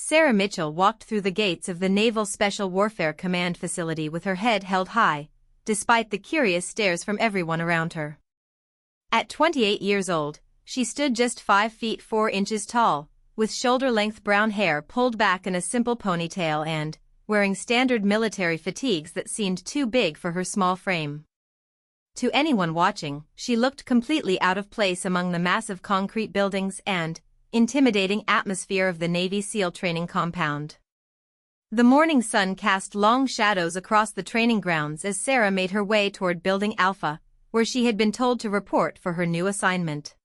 Sarah Mitchell walked through the gates of the Naval Special Warfare Command facility with her head held high, despite the curious stares from everyone around her. At 28 years old, she stood just 5 feet 4 inches tall, with shoulder-length brown hair pulled back in a simple ponytail and wearing standard military fatigues that seemed too big for her small frame. To anyone watching, she looked completely out of place among the massive concrete buildings and intimidating atmosphere of the Navy SEAL training compound. The morning sun cast long shadows across the training grounds as Sarah made her way toward Building Alpha, where she had been told to report for her new assignment.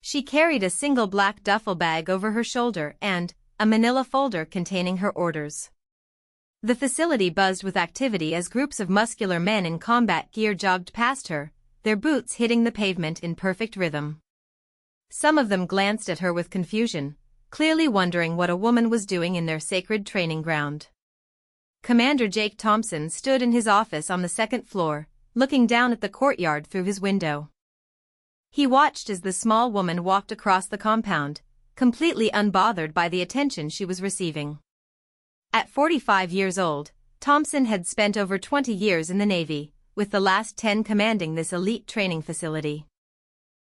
She carried a single black duffel bag over her shoulder and a manila folder containing her orders. The facility buzzed with activity as groups of muscular men in combat gear jogged past her, their boots hitting the pavement in perfect rhythm. Some of them glanced at her with confusion, clearly wondering what a woman was doing in their sacred training ground. Commander Jake Thompson stood in his office on the second floor, looking down at the courtyard through his window. He watched as the small woman walked across the compound, completely unbothered by the attention she was receiving. At 45 years old, Thompson had spent over 20 years in the Navy, with the last 10 commanding this elite training facility.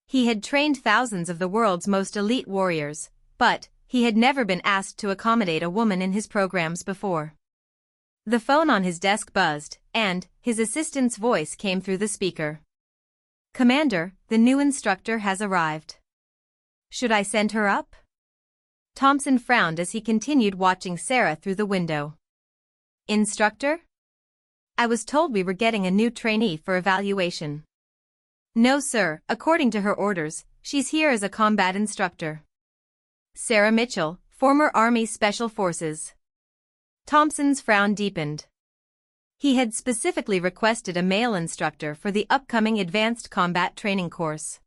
He had trained thousands of the world's most elite warriors, but he had never been asked to accommodate a woman in his programs before. The phone on his desk buzzed, and his assistant's voice came through the speaker. "Commander, the new instructor has arrived. Should I send her up?" Thompson frowned as he continued watching Sarah through the window. "Instructor? I was told we were getting a new trainee for evaluation." "No sir, according to her orders, she's here as a combat instructor." Sarah Mitchell, former Army Special Forces. Thompson's frown deepened. He had specifically requested a male instructor for the upcoming Advanced Combat Training course.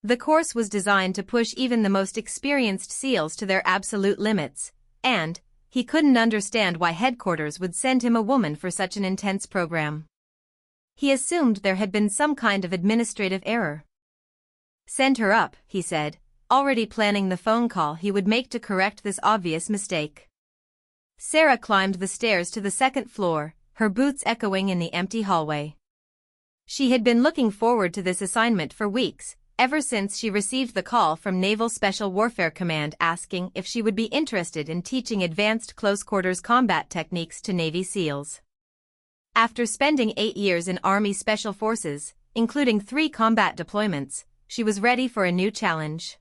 The course was designed to push even the most experienced SEALs to their absolute limits, and he couldn't understand why headquarters would send him a woman for such an intense program. He assumed there had been some kind of administrative error. "Send her up," he said, already planning the phone call he would make to correct this obvious mistake. Sarah climbed the stairs to the second floor, her boots echoing in the empty hallway. She had been looking forward to this assignment for weeks, ever since she received the call from Naval Special Warfare Command asking if she would be interested in teaching advanced close-quarters combat techniques to Navy SEALs. After spending 8 years in Army Special Forces, including 3 combat deployments, she was ready for a new challenge.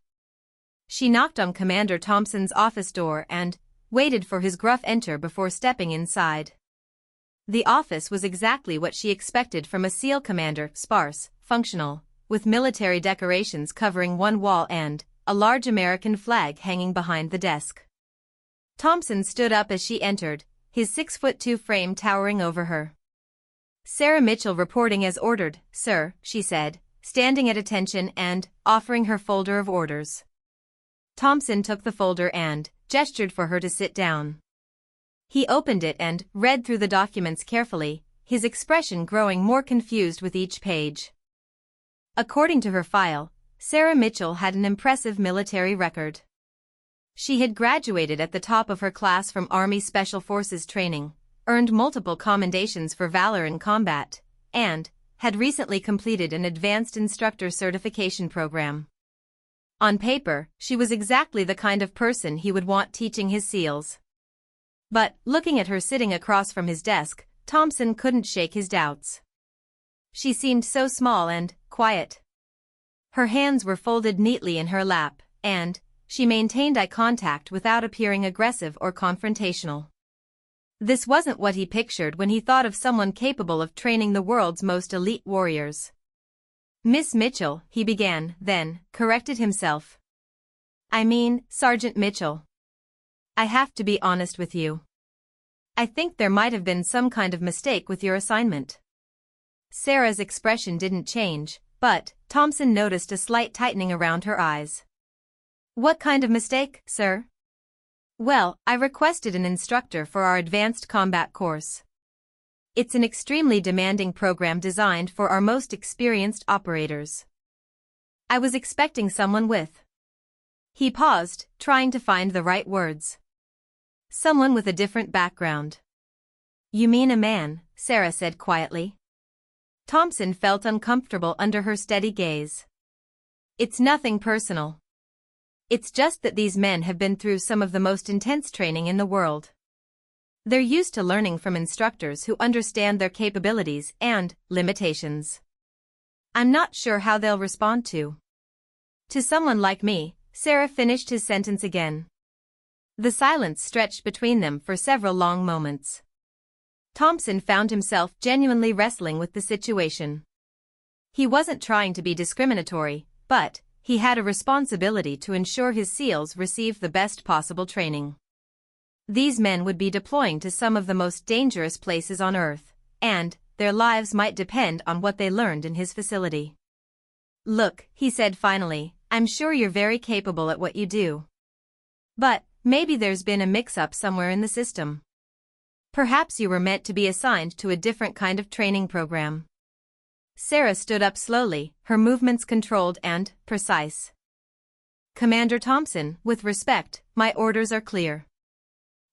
She knocked on Commander Thompson's office door and waited for his gruff enter before stepping inside. The office was exactly what she expected from a SEAL commander, sparse, functional, with military decorations covering one wall and a large American flag hanging behind the desk. Thompson stood up as she entered, his 6'2" frame towering over her. "Sarah Mitchell reporting as ordered, sir," she said, standing at attention and offering her folder of orders. Thompson took the folder and gestured for her to sit down. He opened it and read through the documents carefully, his expression growing more confused with each page. According to her file, Sarah Mitchell had an impressive military record. She had graduated at the top of her class from Army Special Forces training, earned multiple commendations for valor in combat, and had recently completed an advanced instructor certification program. On paper, she was exactly the kind of person he would want teaching his SEALs. But, looking at her sitting across from his desk, Thompson couldn't shake his doubts. She seemed so small and quiet. Her hands were folded neatly in her lap, and she maintained eye contact without appearing aggressive or confrontational. This wasn't what he pictured when he thought of someone capable of training the world's most elite warriors. "Miss Mitchell," he began, then corrected himself. "I mean, Sergeant Mitchell. I have to be honest with you. I think there might have been some kind of mistake with your assignment." Sarah's expression didn't change, but Thompson noticed a slight tightening around her eyes. "What kind of mistake, sir?" "Well, I requested an instructor for our advanced combat course. It's an extremely demanding program designed for our most experienced operators. I was expecting someone with..." He paused, trying to find the right words. Someone with a different background. You mean a man, Sarah said quietly. Thompson felt uncomfortable under her steady gaze. It's nothing personal. It's just that these men have been through some of the most intense training in the world. They're used to learning from instructors who understand their capabilities and limitations. I'm not sure how they'll respond to someone like me, Sarah finished his sentence again. The silence stretched between them for several long moments. Thompson found himself genuinely wrestling with the situation. He wasn't trying to be discriminatory, but he had a responsibility to ensure his SEALs received the best possible training. These men would be deploying to some of the most dangerous places on Earth, and their lives might depend on what they learned in his facility. Look, he said finally, I'm sure you're very capable at what you do. But maybe there's been a mix-up somewhere in the system. Perhaps you were meant to be assigned to a different kind of training program. Sarah stood up slowly, her movements controlled and precise. Commander Thompson, with respect, my orders are clear.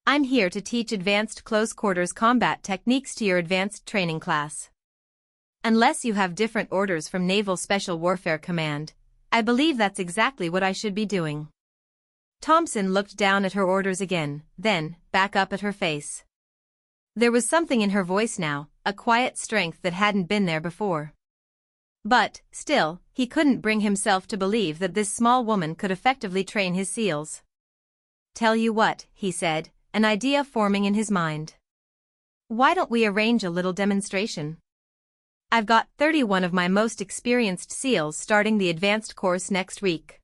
I'm here to teach advanced close-quarters combat techniques to your advanced training class. Unless you have different orders from Naval Special Warfare Command, I believe that's exactly what I should be doing. Thompson looked down at her orders again, then back up at her face. There was something in her voice now, a quiet strength that hadn't been there before. But, still, he couldn't bring himself to believe that this small woman could effectively train his SEALs. Tell you what, he said, an idea forming in his mind. Why don't we arrange a little demonstration? I've got 31 of my most experienced SEALs starting the advanced course next week.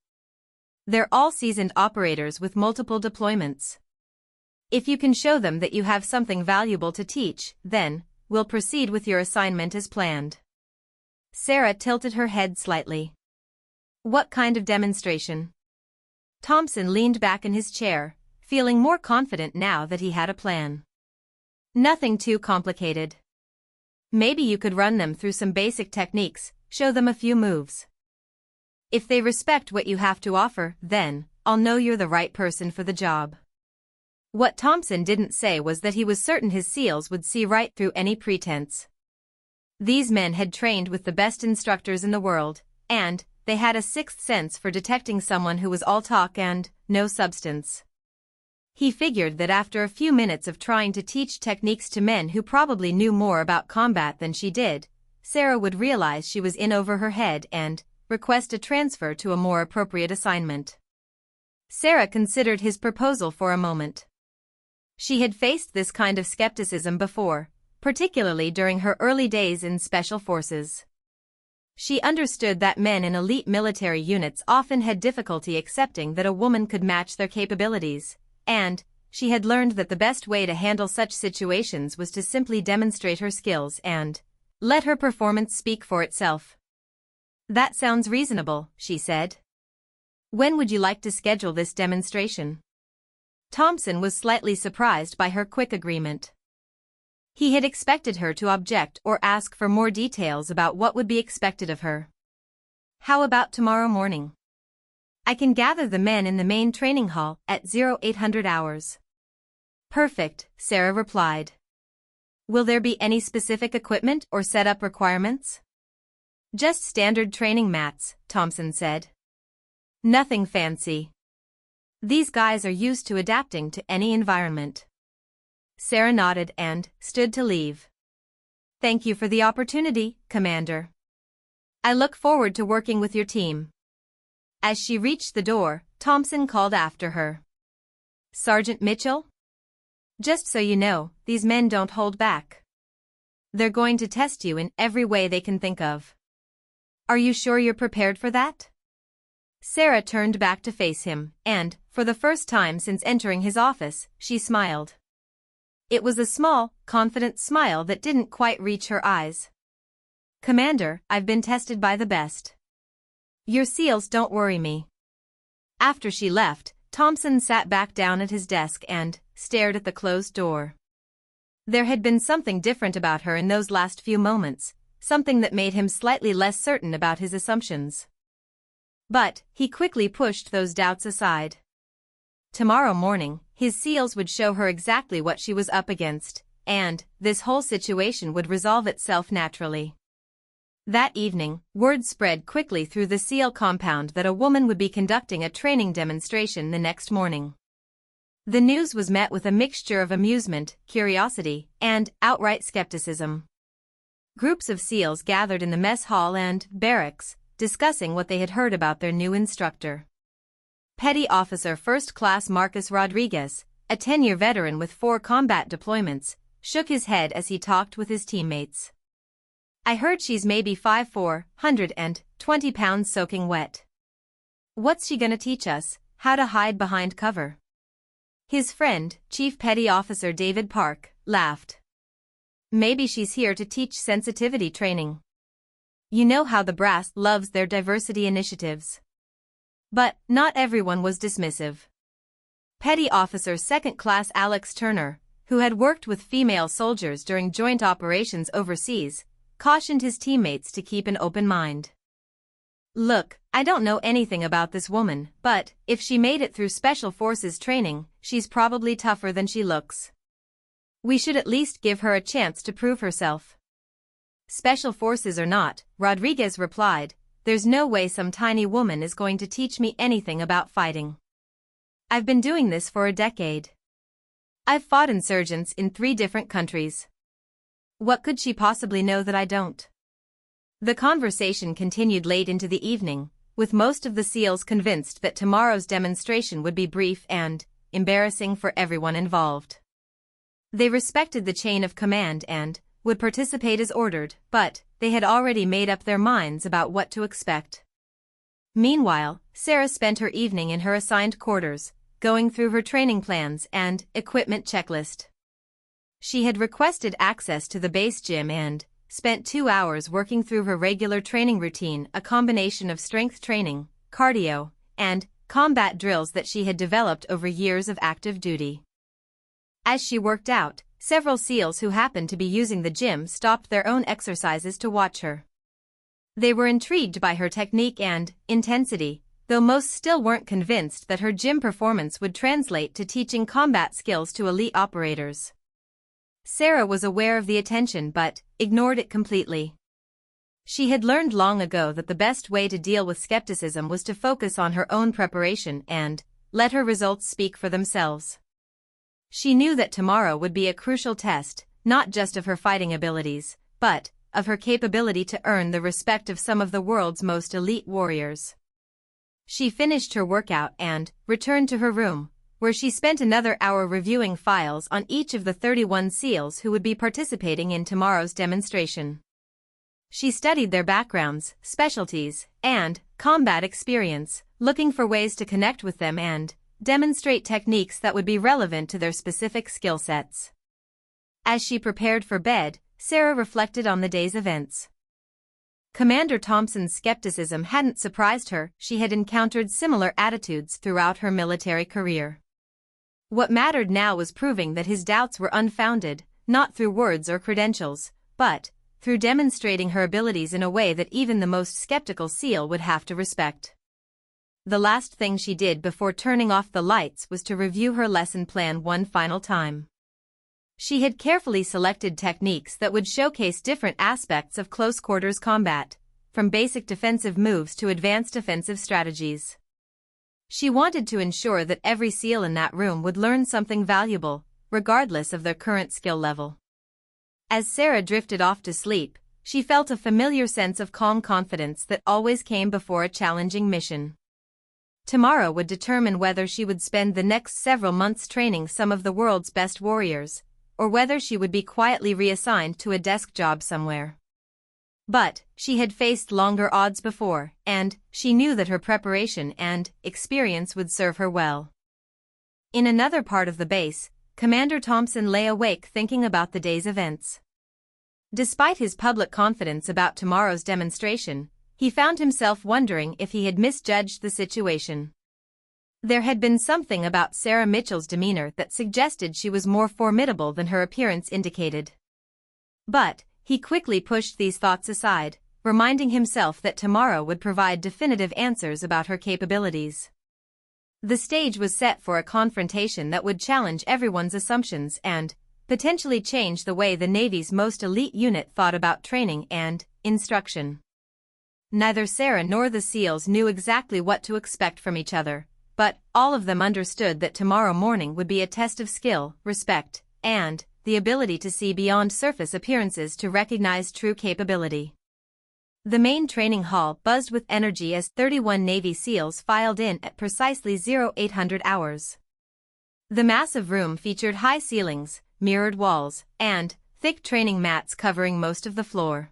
They're all seasoned operators with multiple deployments. If you can show them that you have something valuable to teach, then we'll proceed with your assignment as planned. Sarah tilted her head slightly. What kind of demonstration? Thompson leaned back in his chair, feeling more confident now that he had a plan. Nothing too complicated. Maybe you could run them through some basic techniques, show them a few moves. If they respect what you have to offer, then I'll know you're the right person for the job. What Thompson didn't say was that he was certain his SEALs would see right through any pretense. These men had trained with the best instructors in the world, and they had a sixth sense for detecting someone who was all talk and no substance. He figured that after a few minutes of trying to teach techniques to men who probably knew more about combat than she did, Sarah would realize she was in over her head and request a transfer to a more appropriate assignment. Sarah considered his proposal for a moment. She had faced this kind of skepticism before, particularly during her early days in special forces. She understood that men in elite military units often had difficulty accepting that a woman could match their capabilities, and she had learned that the best way to handle such situations was to simply demonstrate her skills and let her performance speak for itself. That sounds reasonable, she said. When would you like to schedule this demonstration? Thompson was slightly surprised by her quick agreement. He had expected her to object or ask for more details about what would be expected of her. How about tomorrow morning? I can gather the men in the main training hall at 0800 hours. Perfect, Sarah replied. Will there be any specific equipment or setup requirements? Just standard training mats, Thompson said. Nothing fancy. These guys are used to adapting to any environment. Sarah nodded and stood to leave. Thank you for the opportunity, Commander. I look forward to working with your team. As she reached the door, Thompson called after her. Sergeant Mitchell? Just so you know, these men don't hold back. They're going to test you in every way they can think of. Are you sure you're prepared for that? Sarah turned back to face him, and, for the first time since entering his office, she smiled. It was a small, confident smile that didn't quite reach her eyes. Commander, I've been tested by the best. Your SEALs don't worry me. After she left, Thompson sat back down at his desk and stared at the closed door. There had been something different about her in those last few moments, something that made him slightly less certain about his assumptions. But he quickly pushed those doubts aside. tomorrow morning, his SEALs would show her exactly what she was up against, and this whole situation would resolve itself naturally. That evening, word spread quickly through the SEAL compound that a woman would be conducting a training demonstration the next morning. The news was met with a mixture of amusement, curiosity, and outright skepticism. Groups of SEALs gathered in the mess hall and barracks, discussing what they had heard about their new instructor. Petty Officer First Class Marcus Rodriguez, a 10-year veteran with 4 combat deployments, shook his head as he talked with his teammates. "I heard she's maybe 5'4", 120 pounds soaking wet. What's she gonna teach us, how to hide behind cover?" His friend, Chief Petty Officer David Park, laughed. "Maybe she's here to teach sensitivity training. You know how the brass loves their diversity initiatives." But not everyone was dismissive. Petty Officer Second Class Alex Turner, who had worked with female soldiers during joint operations overseas, cautioned his teammates to keep an open mind. "Look, I don't know anything about this woman, but if she made it through Special Forces training, she's probably tougher than she looks. We should at least give her a chance to prove herself." "Special Forces or not," Rodriguez replied, "there's no way some tiny woman is going to teach me anything about fighting. I've been doing this for a decade. I've fought insurgents in 3 different countries. What could she possibly know that I don't?" The conversation continued late into the evening, with most of the SEALs convinced that tomorrow's demonstration would be brief and embarrassing for everyone involved. They respected the chain of command and would participate as ordered, but they had already made up their minds about what to expect. Meanwhile, Sarah spent her evening in her assigned quarters, going through her training plans and equipment checklist. She had requested access to the base gym and spent 2 hours working through her regular training routine, a combination of strength training, cardio, and combat drills that she had developed over years of active duty. As she worked out, several SEALs who happened to be using the gym stopped their own exercises to watch her. They were intrigued by her technique and intensity, though most still weren't convinced that her gym performance would translate to teaching combat skills to elite operators. Sarah was aware of the attention but ignored it completely. She had learned long ago that the best way to deal with skepticism was to focus on her own preparation and let her results speak for themselves. She knew that tomorrow would be a crucial test, not just of her fighting abilities, but of her capability to earn the respect of some of the world's most elite warriors. She finished her workout and returned to her room, where she spent another hour reviewing files on each of the 31 SEALs who would be participating in tomorrow's demonstration. She studied their backgrounds, specialties, and combat experience, looking for ways to connect with them and demonstrate techniques that would be relevant to their specific skill sets. As she prepared for bed, Sarah reflected on the day's events. Commander Thompson's skepticism hadn't surprised her. She had encountered similar attitudes throughout her military career. What mattered now was proving that his doubts were unfounded, not through words or credentials, but through demonstrating her abilities in a way that even the most skeptical SEAL would have to respect. The last thing she did before turning off the lights was to review her lesson plan one final time. She had carefully selected techniques that would showcase different aspects of close-quarters combat, from basic defensive moves to advanced offensive strategies. She wanted to ensure that every SEAL in that room would learn something valuable, regardless of their current skill level. As Sarah drifted off to sleep, she felt a familiar sense of calm confidence that always came before a challenging mission. Tomorrow would determine whether she would spend the next several months training some of the world's best warriors, or whether she would be quietly reassigned to a desk job somewhere. But she had faced longer odds before, and she knew that her preparation and experience would serve her well. In another part of the base, Commander Thompson lay awake thinking about the day's events. Despite his public confidence about tomorrow's demonstration, he found himself wondering if he had misjudged the situation. There had been something about Sarah Mitchell's demeanor that suggested she was more formidable than her appearance indicated. But he quickly pushed these thoughts aside, reminding himself that tomorrow would provide definitive answers about her capabilities. The stage was set for a confrontation that would challenge everyone's assumptions and potentially change the way the Navy's most elite unit thought about training and instruction. Neither Sarah nor the SEALs knew exactly what to expect from each other, but all of them understood that tomorrow morning would be a test of skill, respect, and the ability to see beyond surface appearances to recognize true capability. The main training hall buzzed with energy as 31 Navy SEALs filed in at precisely 0800 hours. The massive room featured high ceilings, mirrored walls, and thick training mats covering most of the floor.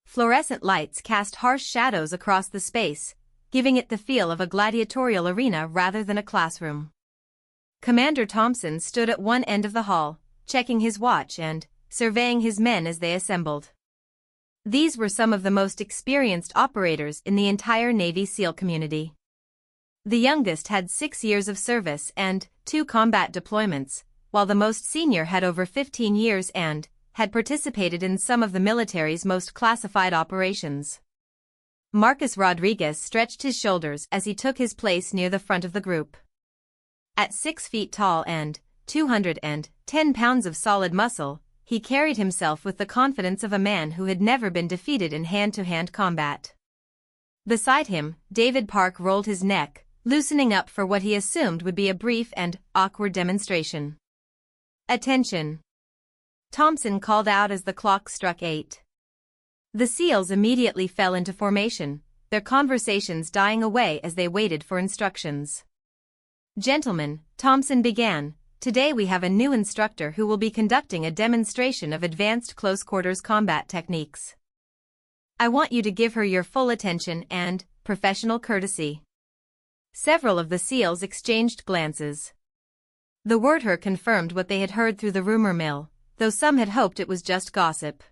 Fluorescent lights cast harsh shadows across the space, giving it the feel of a gladiatorial arena rather than a classroom. Commander Thompson stood at one end of the hall, checking his watch and surveying his men as they assembled. These were some of the most experienced operators in the entire Navy SEAL community. The youngest had 6 years of service and 2 combat deployments, while the most senior had over 15 years and had participated in some of the military's most classified operations. Marcus Rodriguez stretched his shoulders as he took his place near the front of the group. At 6 feet tall and 210 pounds of solid muscle, he carried himself with the confidence of a man who had never been defeated in hand-to-hand combat. Beside him, David Park rolled his neck, loosening up for what he assumed would be a brief and awkward demonstration. "Attention!" Thompson called out as the clock struck 8. The SEALs immediately fell into formation, their conversations dying away as they waited for instructions. "Gentlemen," Thompson began, "today we have a new instructor who will be conducting a demonstration of advanced close-quarters combat techniques. I want you to give her your full attention and professional courtesy." Several of the SEALs exchanged glances. The word "her" confirmed what they had heard through the rumor mill, though some had hoped it was just gossip.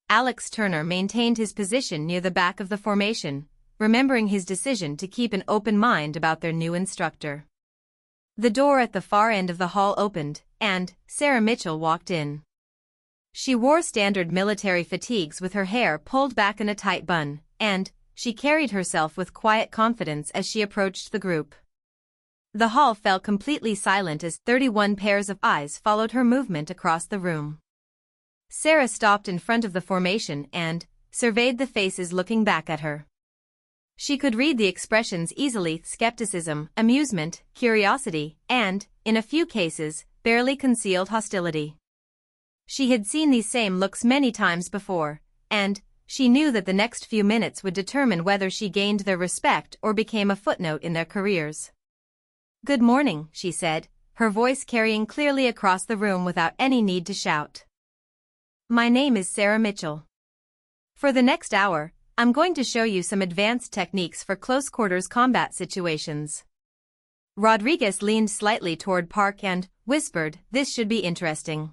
Alex Turner maintained his position near the back of the formation, remembering his decision to keep an open mind about their new instructor. The door at the far end of the hall opened, and Sarah Mitchell walked in. She wore standard military fatigues with her hair pulled back in a tight bun, and she carried herself with quiet confidence as she approached the group. The hall fell completely silent as 31 pairs of eyes followed her movement across the room. Sarah stopped in front of the formation and surveyed the faces looking back at her. She could read the expressions easily: skepticism, amusement, curiosity, and, in a few cases, barely concealed hostility. She had seen these same looks many times before, and she knew that the next few minutes would determine whether she gained their respect or became a footnote in their careers. "Good morning," she said, her voice carrying clearly across the room without any need to shout. "My name is Sarah Mitchell. For the next hour, I'm going to show you some advanced techniques for close-quarters combat situations." Rodriguez leaned slightly toward Park and whispered, "This should be interesting."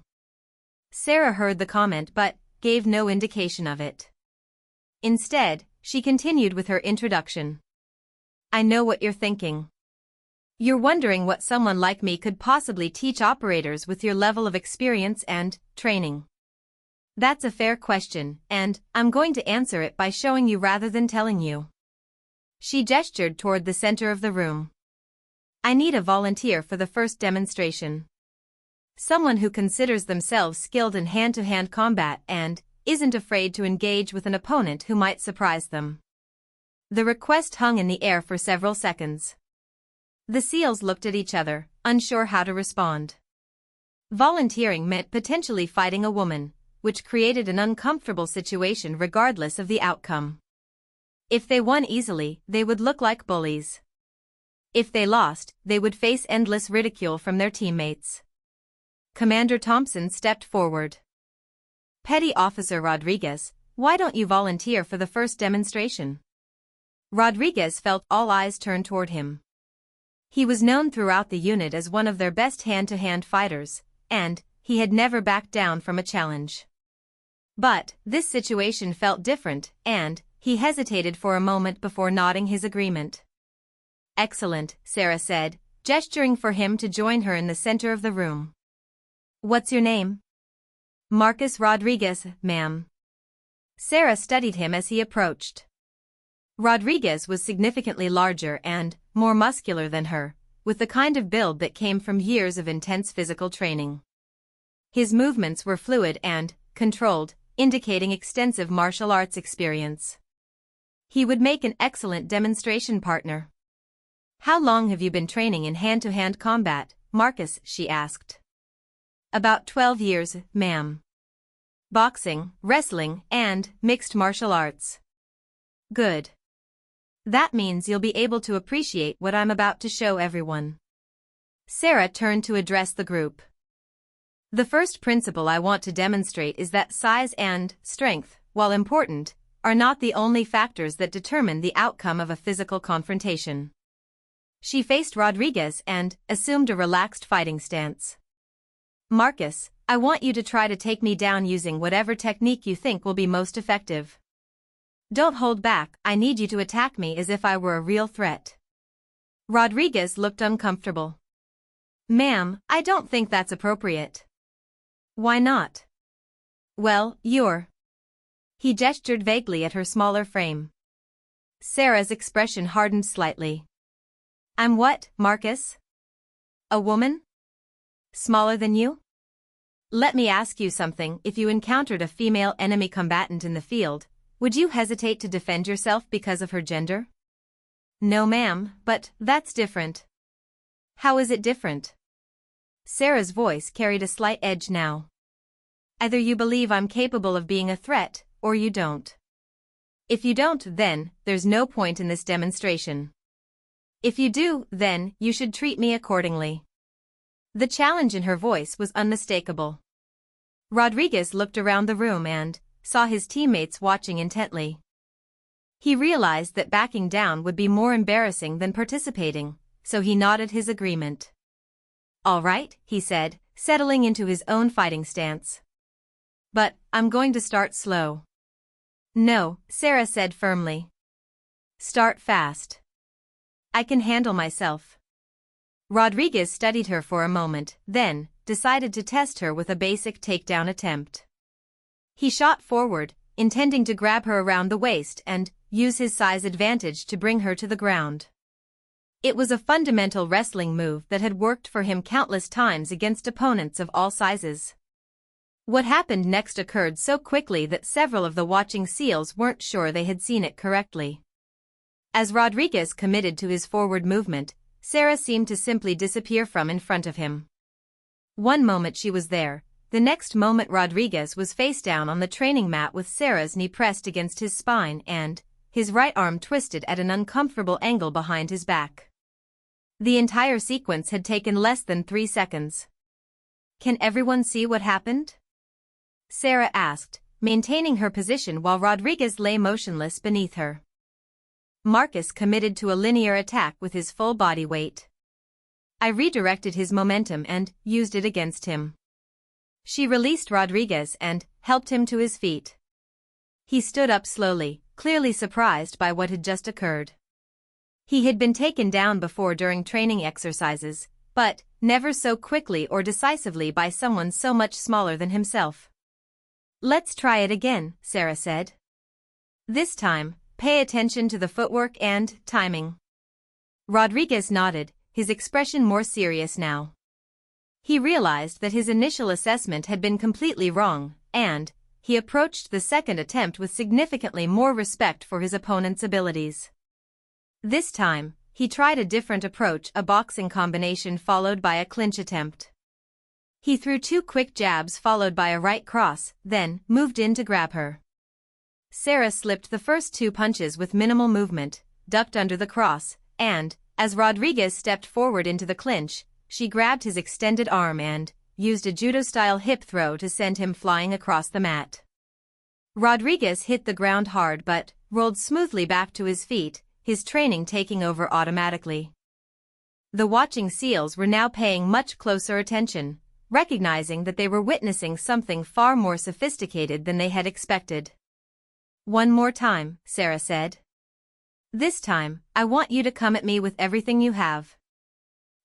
Sarah heard the comment but gave no indication of it. Instead, she continued with her introduction. "I know what you're thinking. You're wondering what someone like me could possibly teach operators with your level of experience and training. That's a fair question, and I'm going to answer it by showing you rather than telling you." She gestured toward the center of the room. "I need a volunteer for the first demonstration. Someone who considers themselves skilled in hand-to-hand combat and isn't afraid to engage with an opponent who might surprise them." The request hung in the air for several seconds. The SEALs looked at each other, unsure how to respond. Volunteering meant potentially fighting a woman, which created an uncomfortable situation regardless of the outcome. If they won easily, they would look like bullies. If they lost, they would face endless ridicule from their teammates. Commander Thompson stepped forward. "Petty Officer Rodriguez, why don't you volunteer for the first demonstration?" Rodriguez felt all eyes turn toward him. He was known throughout the unit as one of their best hand-to-hand fighters, and he had never backed down from a challenge. But this situation felt different, and he hesitated for a moment before nodding his agreement. "Excellent," Sarah said, gesturing for him to join her in the center of the room. "What's your name?" "Marcus Rodriguez, ma'am." Sarah studied him as he approached. Rodriguez was significantly larger and more muscular than her, with the kind of build that came from years of intense physical training. His movements were fluid and controlled, indicating extensive martial arts experience. He would make an excellent demonstration partner. "How long have you been training in hand-to-hand combat, Marcus?" she asked. "About 12 years, ma'am. Boxing, wrestling, and mixed martial arts." "Good. That means you'll be able to appreciate what I'm about to show everyone." Sarah turned to address the group. "The first principle I want to demonstrate is that size and strength, while important, are not the only factors that determine the outcome of a physical confrontation." She faced Rodriguez and assumed a relaxed fighting stance. "Marcus, I want you to try to take me down using whatever technique you think will be most effective. Don't hold back, I need you to attack me as if I were a real threat." Rodriguez looked uncomfortable. "Ma'am, I don't think that's appropriate." "Why not?" "Well, you're..." He gestured vaguely at her smaller frame. Sarah's expression hardened slightly. "I'm what, Marcus? A woman? Smaller than you? Let me ask you something. If you encountered a female enemy combatant in the field, would you hesitate to defend yourself because of her gender?" "No, ma'am, but that's different." "How is it different?" Sarah's voice carried a slight edge now. "Either you believe I'm capable of being a threat, or you don't. If you don't, then there's no point in this demonstration. If you do, then you should treat me accordingly." The challenge in her voice was unmistakable. Rodriguez looked around the room and saw his teammates watching intently. He realized that backing down would be more embarrassing than participating, so he nodded his agreement. "All right," he said, settling into his own fighting stance. "But I'm going to start slow." "No," Sarah said firmly. "Start fast. I can handle myself." Rodriguez studied her for a moment, then decided to test her with a basic takedown attempt. He shot forward, intending to grab her around the waist and use his size advantage to bring her to the ground. It was a fundamental wrestling move that had worked for him countless times against opponents of all sizes. What happened next occurred so quickly that several of the watching SEALs weren't sure they had seen it correctly. As Rodriguez committed to his forward movement, Sarah seemed to simply disappear from in front of him. One moment she was there, the next moment Rodriguez was face down on the training mat with Sarah's knee pressed against his spine and his right arm twisted at an uncomfortable angle behind his back. The entire sequence had taken less than 3 seconds. "Can everyone see what happened?" Sarah asked, maintaining her position while Rodriguez lay motionless beneath her. Marcus committed to a linear attack with his full body weight. I redirected his momentum and used it against him. She released Rodriguez and helped him to his feet. He stood up slowly, clearly surprised by what had just occurred. He had been taken down before during training exercises, but never so quickly or decisively by someone so much smaller than himself. "Let's try it again," Sarah said. "This time, pay attention to the footwork and timing." Rodriguez nodded, his expression more serious now. He realized that his initial assessment had been completely wrong, and he approached the second attempt with significantly more respect for his opponent's abilities. This time, he tried a different approach, a boxing combination followed by a clinch attempt. He threw 2 quick jabs followed by a right cross, then moved in to grab her. Sarah slipped the first 2 punches with minimal movement, ducked under the cross, and, as Rodriguez stepped forward into the clinch, she grabbed his extended arm and used a judo-style hip throw to send him flying across the mat. Rodriguez hit the ground hard but rolled smoothly back to his feet, his training taking over automatically. The watching SEALs were now paying much closer attention, recognizing that they were witnessing something far more sophisticated than they had expected. "One more time," Sarah said. "This time, I want you to come at me with everything you have.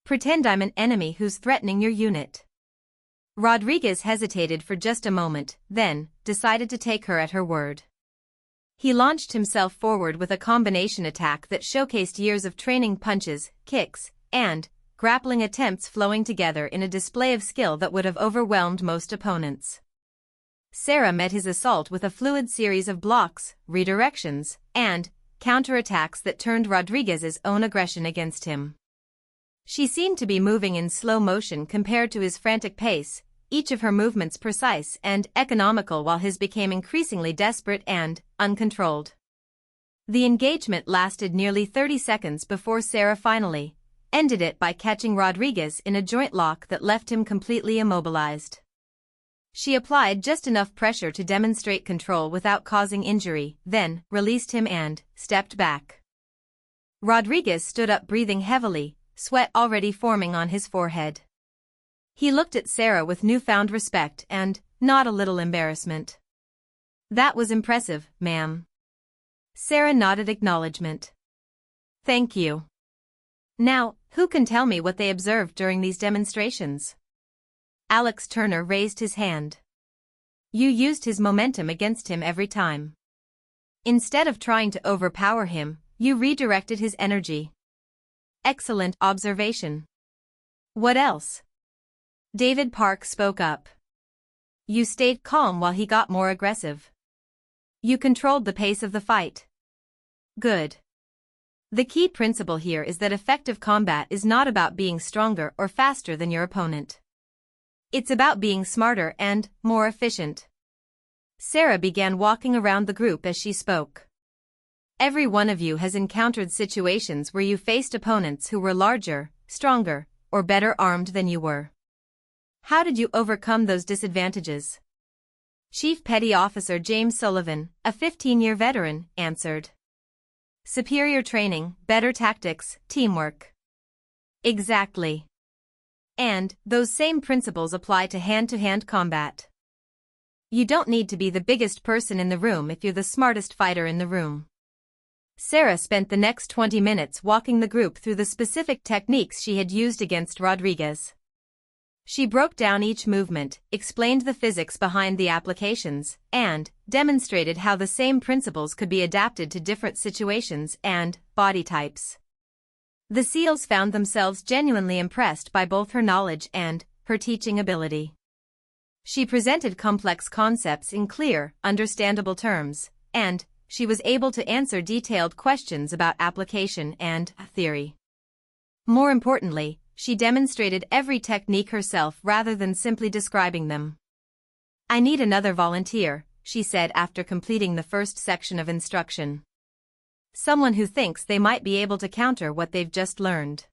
Pretend I'm an enemy who's threatening your unit." Rodriguez hesitated for just a moment, then decided to take her at her word. He launched himself forward with a combination attack that showcased years of training, punches, kicks, and grappling attempts flowing together in a display of skill that would have overwhelmed most opponents. Sarah met his assault with a fluid series of blocks, redirections, and counterattacks that turned Rodriguez's own aggression against him. She seemed to be moving in slow motion compared to his frantic pace, each of her movements precise and economical while his became increasingly desperate and uncontrolled. The engagement lasted nearly 30 seconds before Sarah finally ended it by catching Rodriguez in a joint lock that left him completely immobilized. She applied just enough pressure to demonstrate control without causing injury, then released him and stepped back. Rodriguez stood up, breathing heavily, sweat already forming on his forehead. He looked at Sarah with newfound respect and not a little embarrassment. "That was impressive, ma'am." Sarah nodded acknowledgement. "Thank you. Now, who can tell me what they observed during these demonstrations?" Alex Turner raised his hand. "You used his momentum against him every time. Instead of trying to overpower him, you redirected his energy." "Excellent observation. What else?" David Park spoke up. "You stayed calm while he got more aggressive. You controlled the pace of the fight." "Good. The key principle here is that effective combat is not about being stronger or faster than your opponent. It's about being smarter and more efficient." Sarah began walking around the group as she spoke. "Every one of you has encountered situations where you faced opponents who were larger, stronger, or better armed than you were. How did you overcome those disadvantages?" Chief Petty Officer James Sullivan, a 15-year veteran, answered. "Superior training, better tactics, teamwork." "Exactly. And those same principles apply to hand-to-hand combat. You don't need to be the biggest person in the room if you're the smartest fighter in the room." Sarah spent the next 20 minutes walking the group through the specific techniques she had used against Rodriguez. She broke down each movement, explained the physics behind the applications, and demonstrated how the same principles could be adapted to different situations and body types. The SEALs found themselves genuinely impressed by both her knowledge and her teaching ability. She presented complex concepts in clear, understandable terms, and she was able to answer detailed questions about application and theory. More importantly, she demonstrated every technique herself rather than simply describing them. "I need another volunteer," she said after completing the first section of instruction. "Someone who thinks they might be able to counter what they've just learned."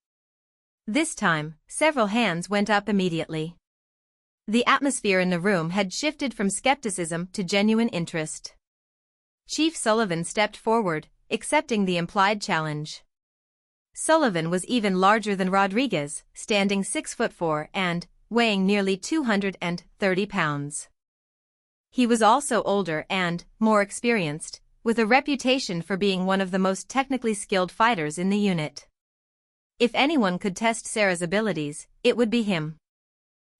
This time, several hands went up immediately. The atmosphere in the room had shifted from skepticism to genuine interest. Chief Sullivan stepped forward, accepting the implied challenge. Sullivan was even larger than Rodriguez, standing 6'4" and weighing nearly 230 pounds. He was also older and more experienced, with a reputation for being one of the most technically skilled fighters in the unit. If anyone could test Sarah's abilities, it would be him.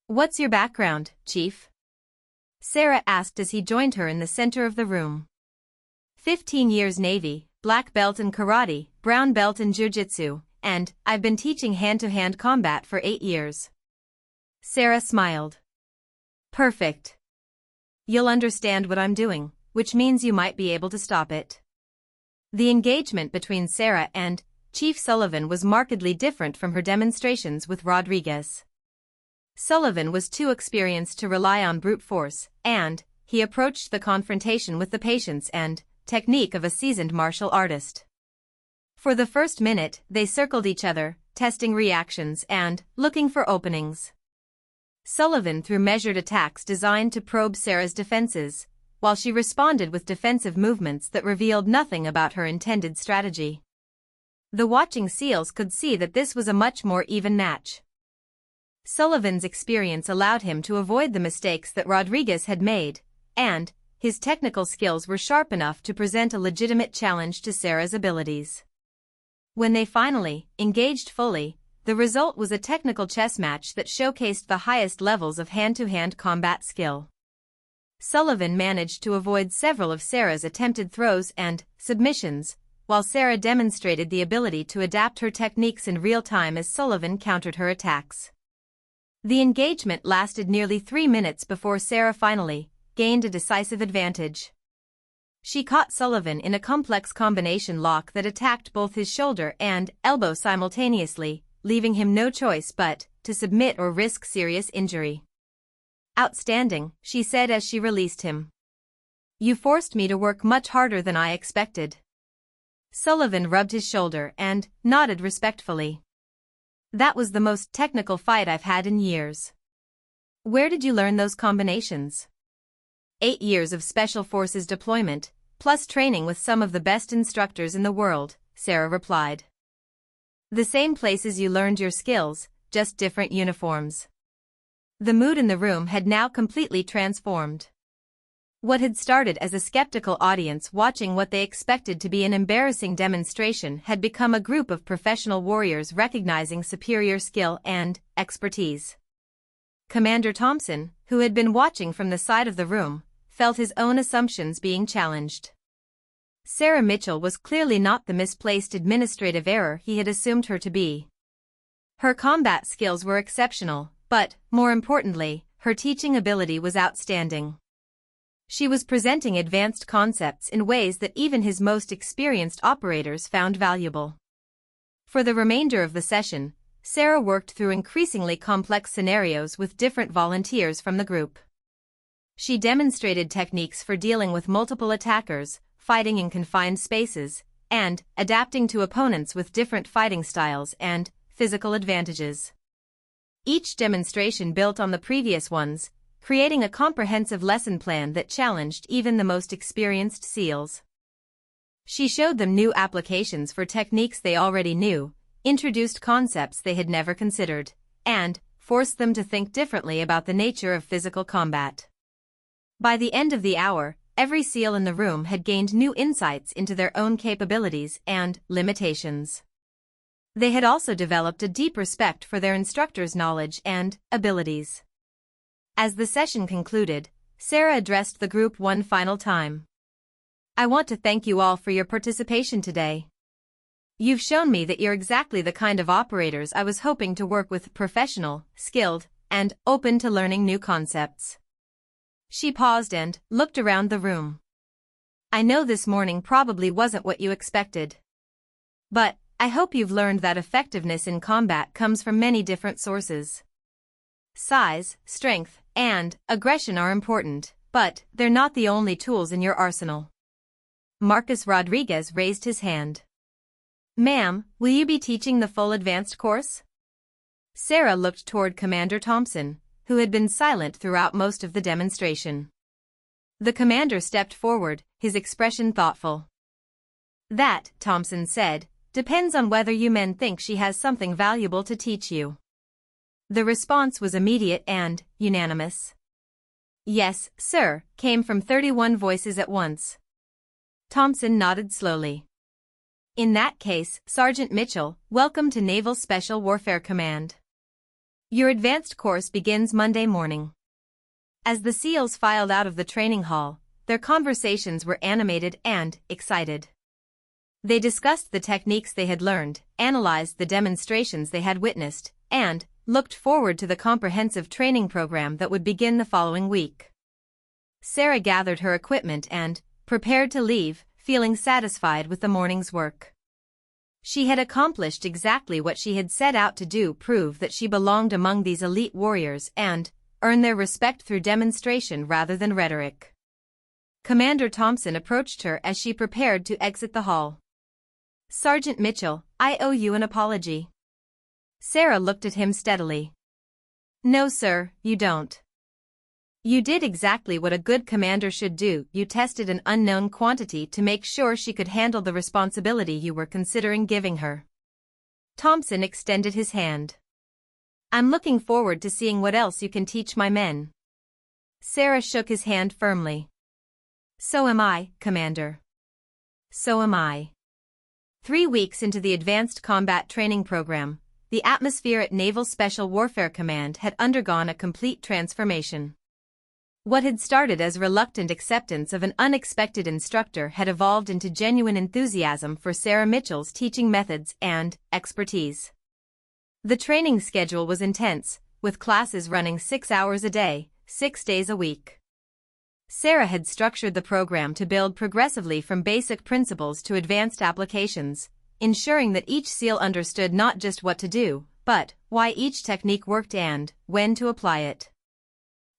"What's your background, Chief?" Sarah asked as he joined her in the center of the room. 15 years Navy, black belt in karate, brown belt in jiu-jitsu, and I've been teaching hand-to-hand combat for 8 years. Sarah smiled. "Perfect. You'll understand what I'm doing, which means you might be able to stop it." The engagement between Sarah and Chief Sullivan was markedly different from her demonstrations with Rodriguez. Sullivan was too experienced to rely on brute force, and he approached the confrontation with the patience and technique of a seasoned martial artist. For the first minute, they circled each other, testing reactions and looking for openings. Sullivan threw measured attacks designed to probe Sarah's defenses, while she responded with defensive movements that revealed nothing about her intended strategy. The watching SEALs could see that this was a much more even match. Sullivan's experience allowed him to avoid the mistakes that Rodriguez had made, and his technical skills were sharp enough to present a legitimate challenge to Sarah's abilities. When they finally engaged fully, the result was a technical chess match that showcased the highest levels of hand-to-hand combat skill. Sullivan managed to avoid several of Sarah's attempted throws and submissions, while Sarah demonstrated the ability to adapt her techniques in real time as Sullivan countered her attacks. The engagement lasted nearly 3 minutes before Sarah finally gained a decisive advantage. She caught Sullivan in a complex combination lock that attacked both his shoulder and elbow simultaneously, leaving him no choice but to submit or risk serious injury. "Outstanding," she said as she released him. "You forced me to work much harder than I expected." Sullivan rubbed his shoulder and nodded respectfully. "That was the most technical fight I've had in years." "Where did you learn those combinations?" 8 years of Special Forces deployment, plus training with some of the best instructors in the world, Sarah replied. "The same places you learned your skills, just different uniforms." The mood in the room had now completely transformed. What had started as a skeptical audience watching what they expected to be an embarrassing demonstration had become a group of professional warriors recognizing superior skill and expertise. Commander Thompson, who had been watching from the side of the room, felt his own assumptions being challenged. Sarah Mitchell was clearly not the misplaced administrative error he had assumed her to be. Her combat skills were exceptional, but, more importantly, her teaching ability was outstanding. She was presenting advanced concepts in ways that even his most experienced operators found valuable. For the remainder of the session, Sarah worked through increasingly complex scenarios with different volunteers from the group. She demonstrated techniques for dealing with multiple attackers, fighting in confined spaces, and adapting to opponents with different fighting styles and physical advantages. Each demonstration built on the previous ones, creating a comprehensive lesson plan that challenged even the most experienced SEALs. She showed them new applications for techniques they already knew, introduced concepts they had never considered, and forced them to think differently about the nature of physical combat. By the end of the hour, every SEAL in the room had gained new insights into their own capabilities and limitations. They had also developed a deep respect for their instructor's knowledge and abilities. As the session concluded, Sarah addressed the group one final time. "I want to thank you all for your participation today. You've shown me that you're exactly the kind of operators I was hoping to work with: professional, skilled, and open to learning new concepts." She paused and looked around the room. "I know this morning probably wasn't what you expected. But I hope you've learned that effectiveness in combat comes from many different sources. Size, strength, and aggression are important, but they're not the only tools in your arsenal." Marcus Rodriguez raised his hand. "Ma'am, will you be teaching the full advanced course?" Sarah looked toward Commander Thompson, who had been silent throughout most of the demonstration. The commander stepped forward, his expression thoughtful. "That," Thompson said, "depends on whether you men think she has something valuable to teach you." The response was immediate and unanimous. "Yes, sir," came from 31 voices at once. Thompson nodded slowly. "In that case, Sergeant Mitchell, welcome to Naval Special Warfare Command. Your advanced course begins Monday morning." As the SEALs filed out of the training hall, their conversations were animated and excited. They discussed the techniques they had learned, analyzed the demonstrations they had witnessed, and looked forward to the comprehensive training program that would begin the following week. Sarah gathered her equipment and prepared to leave, feeling satisfied with the morning's work. She had accomplished exactly what she had set out to do: prove that she belonged among these elite warriors and earn their respect through demonstration rather than rhetoric. Commander Thompson approached her as she prepared to exit the hall. "Sergeant Mitchell, I owe you an apology." Sarah looked at him steadily. "No, sir, you don't. You did exactly what a good commander should do: you tested an unknown quantity to make sure she could handle the responsibility you were considering giving her." Thompson extended his hand. "I'm looking forward to seeing what else you can teach my men." Sarah shook his hand firmly. "So am I, Commander. So am I." 3 weeks into the Advanced Combat Training Program, the atmosphere at Naval Special Warfare Command had undergone a complete transformation. What had started as reluctant acceptance of an unexpected instructor had evolved into genuine enthusiasm for Sarah Mitchell's teaching methods and expertise. The training schedule was intense, with classes running 6 hours a day, 6 days a week. Sarah had structured the program to build progressively from basic principles to advanced applications, ensuring that each SEAL understood not just what to do, but why each technique worked and when to apply it.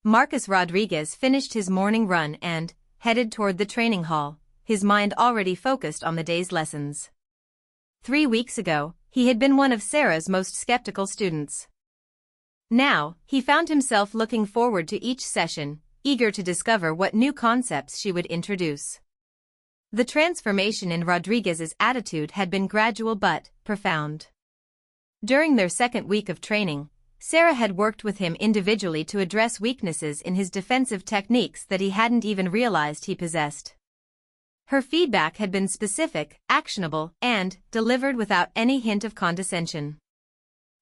Marcus Rodriguez finished his morning run and headed toward the training hall, his mind already focused on the day's lessons. 3 weeks ago, he had been one of Sarah's most skeptical students. Now, he found himself looking forward to each session, eager to discover what new concepts she would introduce. The transformation in Rodriguez's attitude had been gradual but profound. During their second week of training, Sarah had worked with him individually to address weaknesses in his defensive techniques that he hadn't even realized he possessed. Her feedback had been specific, actionable, and delivered without any hint of condescension.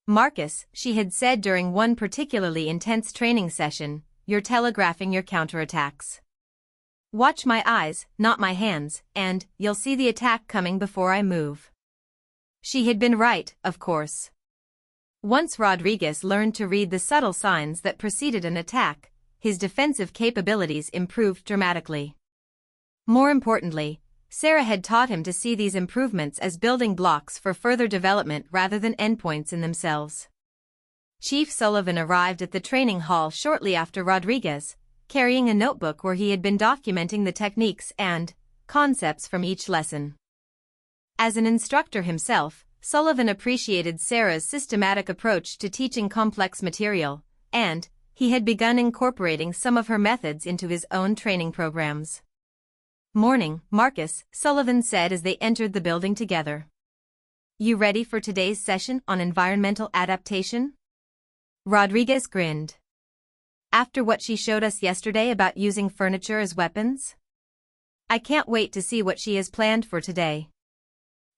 "Marcus," she had said during one particularly intense training session, "you're telegraphing your counterattacks. Watch my eyes, not my hands, and you'll see the attack coming before I move." She had been right, of course. Once Rodriguez learned to read the subtle signs that preceded an attack, his defensive capabilities improved dramatically. More importantly, Sarah had taught him to see these improvements as building blocks for further development rather than endpoints in themselves. Chief Sullivan arrived at the training hall shortly after Rodriguez, carrying a notebook where he had been documenting the techniques and concepts from each lesson. As an instructor himself, Sullivan appreciated Sarah's systematic approach to teaching complex material, and he had begun incorporating some of her methods into his own training programs. "Morning, Marcus," Sullivan said as they entered the building together. "You ready for today's session on environmental adaptation?" Rodriguez grinned. "After what she showed us yesterday about using furniture as weapons? I can't wait to see what she has planned for today."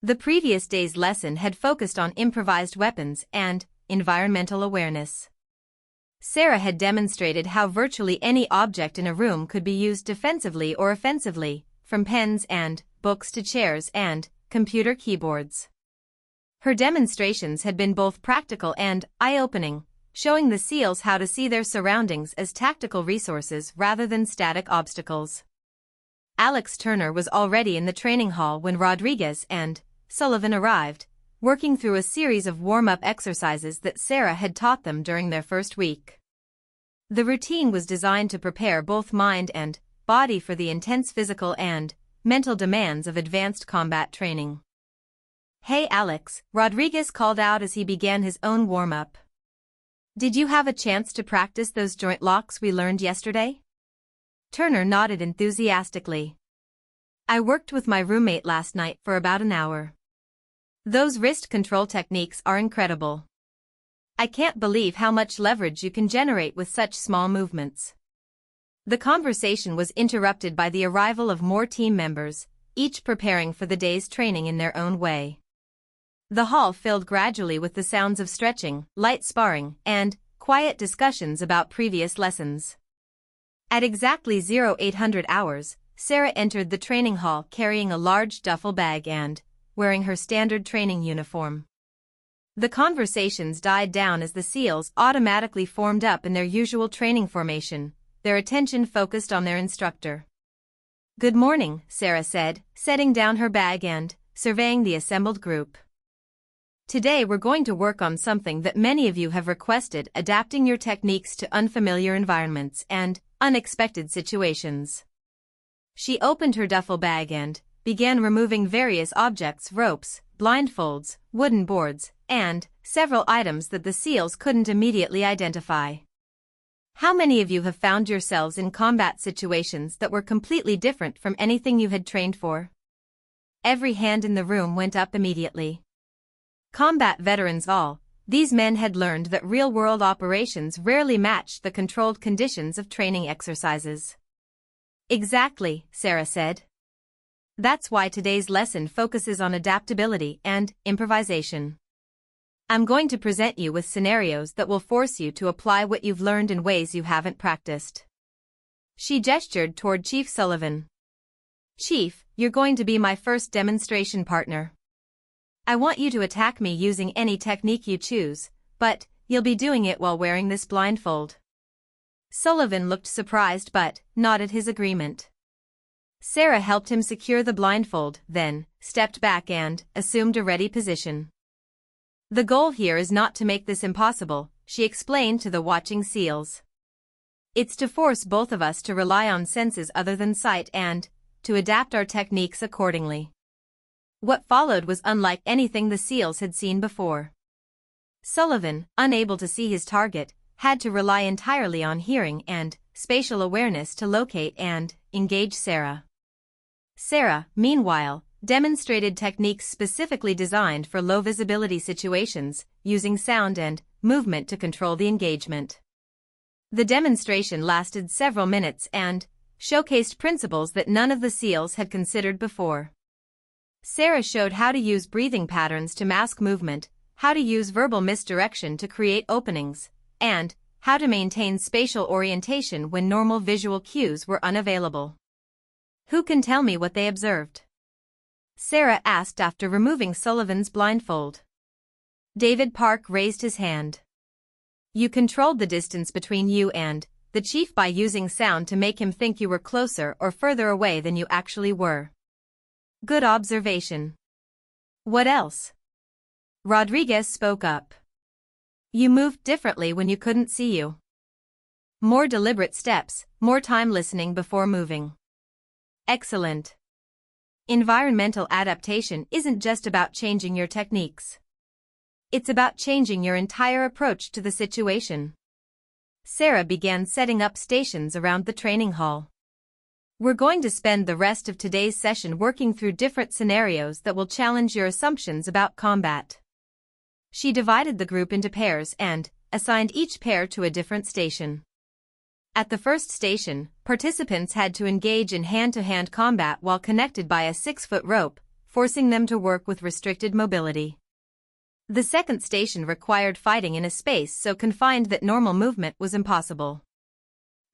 The previous day's lesson had focused on improvised weapons and environmental awareness. Sarah had demonstrated how virtually any object in a room could be used defensively or offensively, from pens and books to chairs and computer keyboards. Her demonstrations had been both practical and eye-opening, showing the SEALs how to see their surroundings as tactical resources rather than static obstacles. Alex Turner was already in the training hall when Rodriguez and Sullivan arrived, working through a series of warm-up exercises that Sarah had taught them during their first week. The routine was designed to prepare both mind and body for the intense physical and mental demands of advanced combat training. "Hey Alex," Rodriguez called out as he began his own warm-up. "Did you have a chance to practice those joint locks we learned yesterday?" Turner nodded enthusiastically. "I worked with my roommate last night for about an hour. Those wrist control techniques are incredible. I can't believe how much leverage you can generate with such small movements." The conversation was interrupted by the arrival of more team members, each preparing for the day's training in their own way. The hall filled gradually with the sounds of stretching, light sparring, and quiet discussions about previous lessons. At exactly 0800 hours, Sarah entered the training hall carrying a large duffel bag and wearing her standard training uniform. The conversations died down as the SEALs automatically formed up in their usual training formation, their attention focused on their instructor. "Good morning," Sarah said, setting down her bag and surveying the assembled group. "Today we're going to work on something that many of you have requested, adapting your techniques to unfamiliar environments and unexpected situations." She opened her duffel bag and began removing various objects, ropes, blindfolds, wooden boards, and several items that the SEALs couldn't immediately identify. How many of you have found yourselves in combat situations that were completely different from anything you had trained for? Every hand in the room went up immediately. Combat veterans all, these men had learned that real-world operations rarely matched the controlled conditions of training exercises. "Exactly," Sarah said. "That's why today's lesson focuses on adaptability and improvisation. I'm going to present you with scenarios that will force you to apply what you've learned in ways you haven't practiced. She gestured toward Chief Sullivan. Chief, you're going to be my first demonstration partner. I want you to attack me using any technique you choose, but you'll be doing it while wearing this blindfold. Sullivan looked surprised but nodded his agreement. Sarah helped him secure the blindfold, then stepped back and assumed a ready position. The goal here is not to make this impossible, she explained to the watching seals. It's to force both of us to rely on senses other than sight and to adapt our techniques accordingly. What followed was unlike anything the seals had seen before. Sullivan, unable to see his target, had to rely entirely on hearing and spatial awareness to locate and engage Sarah. Sarah, meanwhile, demonstrated techniques specifically designed for low-visibility situations, using sound and movement to control the engagement. The demonstration lasted several minutes and showcased principles that none of the seals had considered before. Sarah showed how to use breathing patterns to mask movement, how to use verbal misdirection to create openings, and how to maintain spatial orientation when normal visual cues were unavailable. Who can tell me what they observed? Sarah asked after removing Sullivan's blindfold. David Park raised his hand. You controlled the distance between you and the chief by using sound to make him think you were closer or further away than you actually were. Good observation. What else? Rodriguez spoke up. You moved differently when you couldn't see you. More deliberate steps, more time listening before moving. Excellent. Environmental adaptation isn't just about changing your techniques. It's about changing your entire approach to the situation. Sarah began setting up stations around the training hall. We're going to spend the rest of today's session working through different scenarios that will challenge your assumptions about combat. She divided the group into pairs and assigned each pair to a different station. At the first station, participants had to engage in hand-to-hand combat while connected by a 6-foot rope, forcing them to work with restricted mobility. The second station required fighting in a space so confined that normal movement was impossible.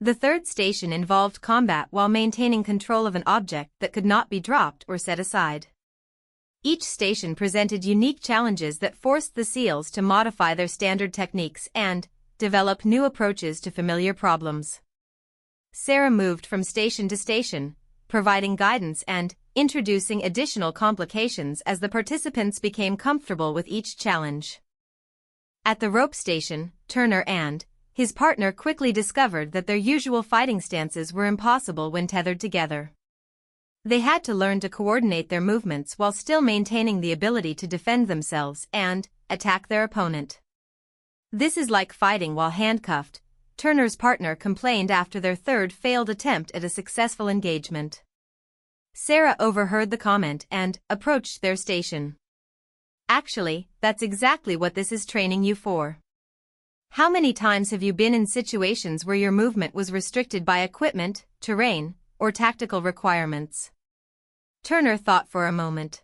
The third station involved combat while maintaining control of an object that could not be dropped or set aside. Each station presented unique challenges that forced the SEALs to modify their standard techniques and develop new approaches to familiar problems. Sarah moved from station to station, providing guidance and introducing additional complications as the participants became comfortable with each challenge. At the rope station, Turner and his partner quickly discovered that their usual fighting stances were impossible when tethered together. They had to learn to coordinate their movements while still maintaining the ability to defend themselves and attack their opponent. This is like fighting while handcuffed, Turner's partner complained after their third failed attempt at a successful engagement. Sarah overheard the comment and approached their station. Actually, that's exactly what this is training you for. How many times have you been in situations where your movement was restricted by equipment, terrain, or tactical requirements? Turner thought for a moment.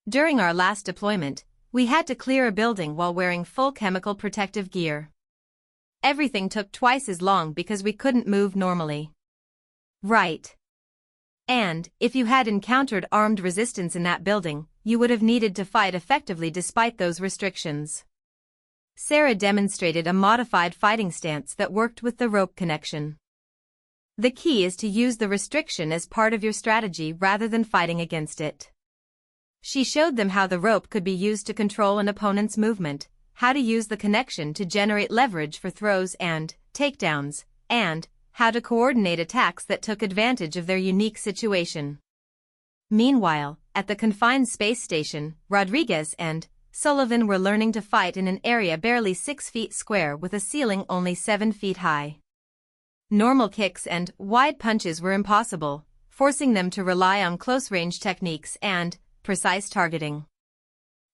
During our last deployment, we had to clear a building while wearing full chemical protective gear. Everything took twice as long because we couldn't move normally. Right. And, if you had encountered armed resistance in that building, you would have needed to fight effectively despite those restrictions. Sarah demonstrated a modified fighting stance that worked with the rope connection. The key is to use the restriction as part of your strategy rather than fighting against it. She showed them how the rope could be used to control an opponent's movement, how to use the connection to generate leverage for throws and takedowns, and how to coordinate attacks that took advantage of their unique situation. Meanwhile, at the confined space station, Rodriguez and Sullivan were learning to fight in an area barely 6 feet square with a ceiling only 7 feet high. Normal kicks and wide punches were impossible, forcing them to rely on close-range techniques and precise targeting.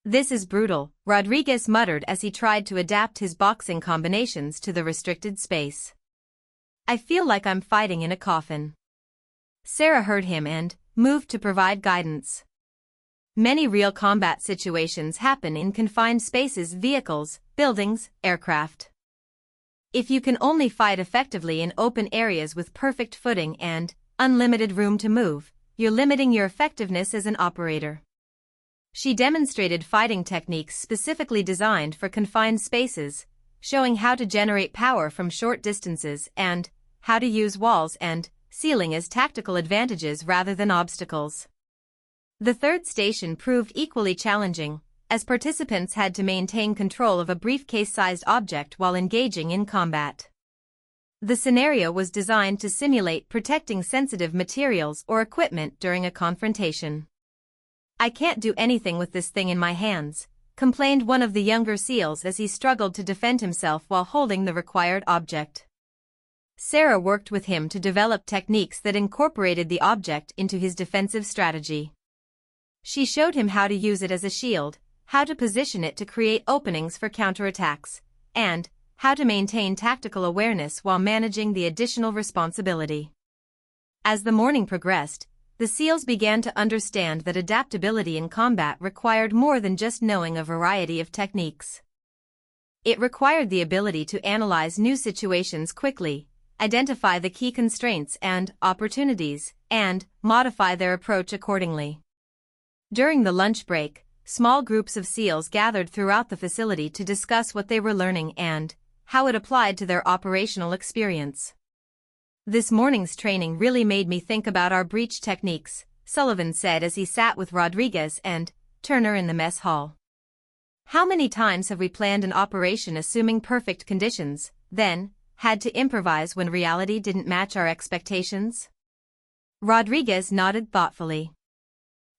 This is brutal, Rodriguez muttered as he tried to adapt his boxing combinations to the restricted space. I feel like I'm fighting in a coffin. Sarah heard him and moved to provide guidance. Many real combat situations happen in confined spaces, vehicles, buildings, aircraft. If you can only fight effectively in open areas with perfect footing and unlimited room to move, you're limiting your effectiveness as an operator. She demonstrated fighting techniques specifically designed for confined spaces, showing how to generate power from short distances and how to use walls and ceiling as tactical advantages rather than obstacles. The third station proved equally challenging, as participants had to maintain control of a briefcase-sized object while engaging in combat. The scenario was designed to simulate protecting sensitive materials or equipment during a confrontation. "I can't do anything with this thing in my hands," complained one of the younger SEALs as he struggled to defend himself while holding the required object. Sarah worked with him to develop techniques that incorporated the object into his defensive strategy. She showed him how to use it as a shield, how to position it to create openings for counterattacks, and how to maintain tactical awareness while managing the additional responsibility. As the morning progressed, the SEALs began to understand that adaptability in combat required more than just knowing a variety of techniques. It required the ability to analyze new situations quickly, identify the key constraints and opportunities, and modify their approach accordingly. During the lunch break, small groups of SEALs gathered throughout the facility to discuss what they were learning and how it applied to their operational experience. "This morning's training really made me think about our breach techniques," Sullivan said as he sat with Rodriguez and Turner in the mess hall. "How many times have we planned an operation assuming perfect conditions, then had to improvise when reality didn't match our expectations?" Rodriguez nodded thoughtfully.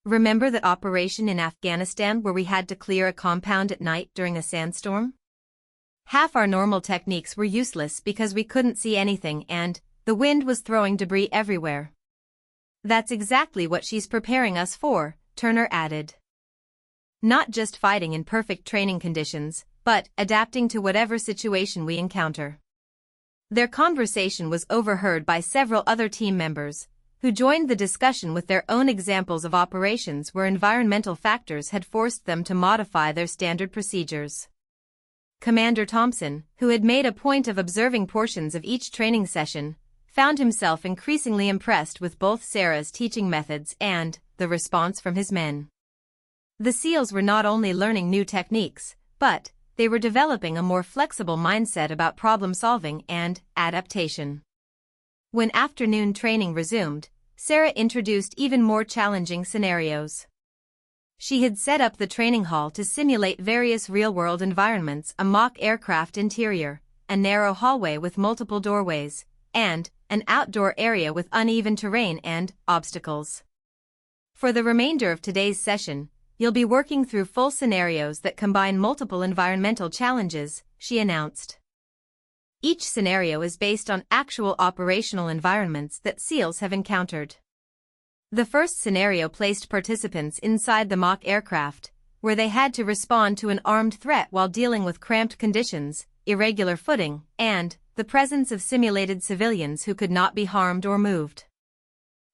"Remember that operation in Afghanistan where we had to clear a compound at night during a sandstorm? Half our normal techniques were useless because we couldn't see anything and the wind was throwing debris everywhere." "That's exactly what she's preparing us for," Turner added. "Not just fighting in perfect training conditions, but adapting to whatever situation we encounter." Their conversation was overheard by several other team members, who joined the discussion with their own examples of operations where environmental factors had forced them to modify their standard procedures. Commander Thompson, who had made a point of observing portions of each training session, found himself increasingly impressed with both Sarah's teaching methods and the response from his men. The SEALs were not only learning new techniques, but they were developing a more flexible mindset about problem-solving and adaptation. When afternoon training resumed, Sarah introduced even more challenging scenarios. She had set up the training hall to simulate various real-world environments: a mock aircraft interior, a narrow hallway with multiple doorways, and an outdoor area with uneven terrain and obstacles. "For the remainder of today's session, you'll be working through full scenarios that combine multiple environmental challenges," she announced. Each scenario is based on actual operational environments that SEALs have encountered. The first scenario placed participants inside the mock aircraft, where they had to respond to an armed threat while dealing with cramped conditions, irregular footing, and the presence of simulated civilians who could not be harmed or moved.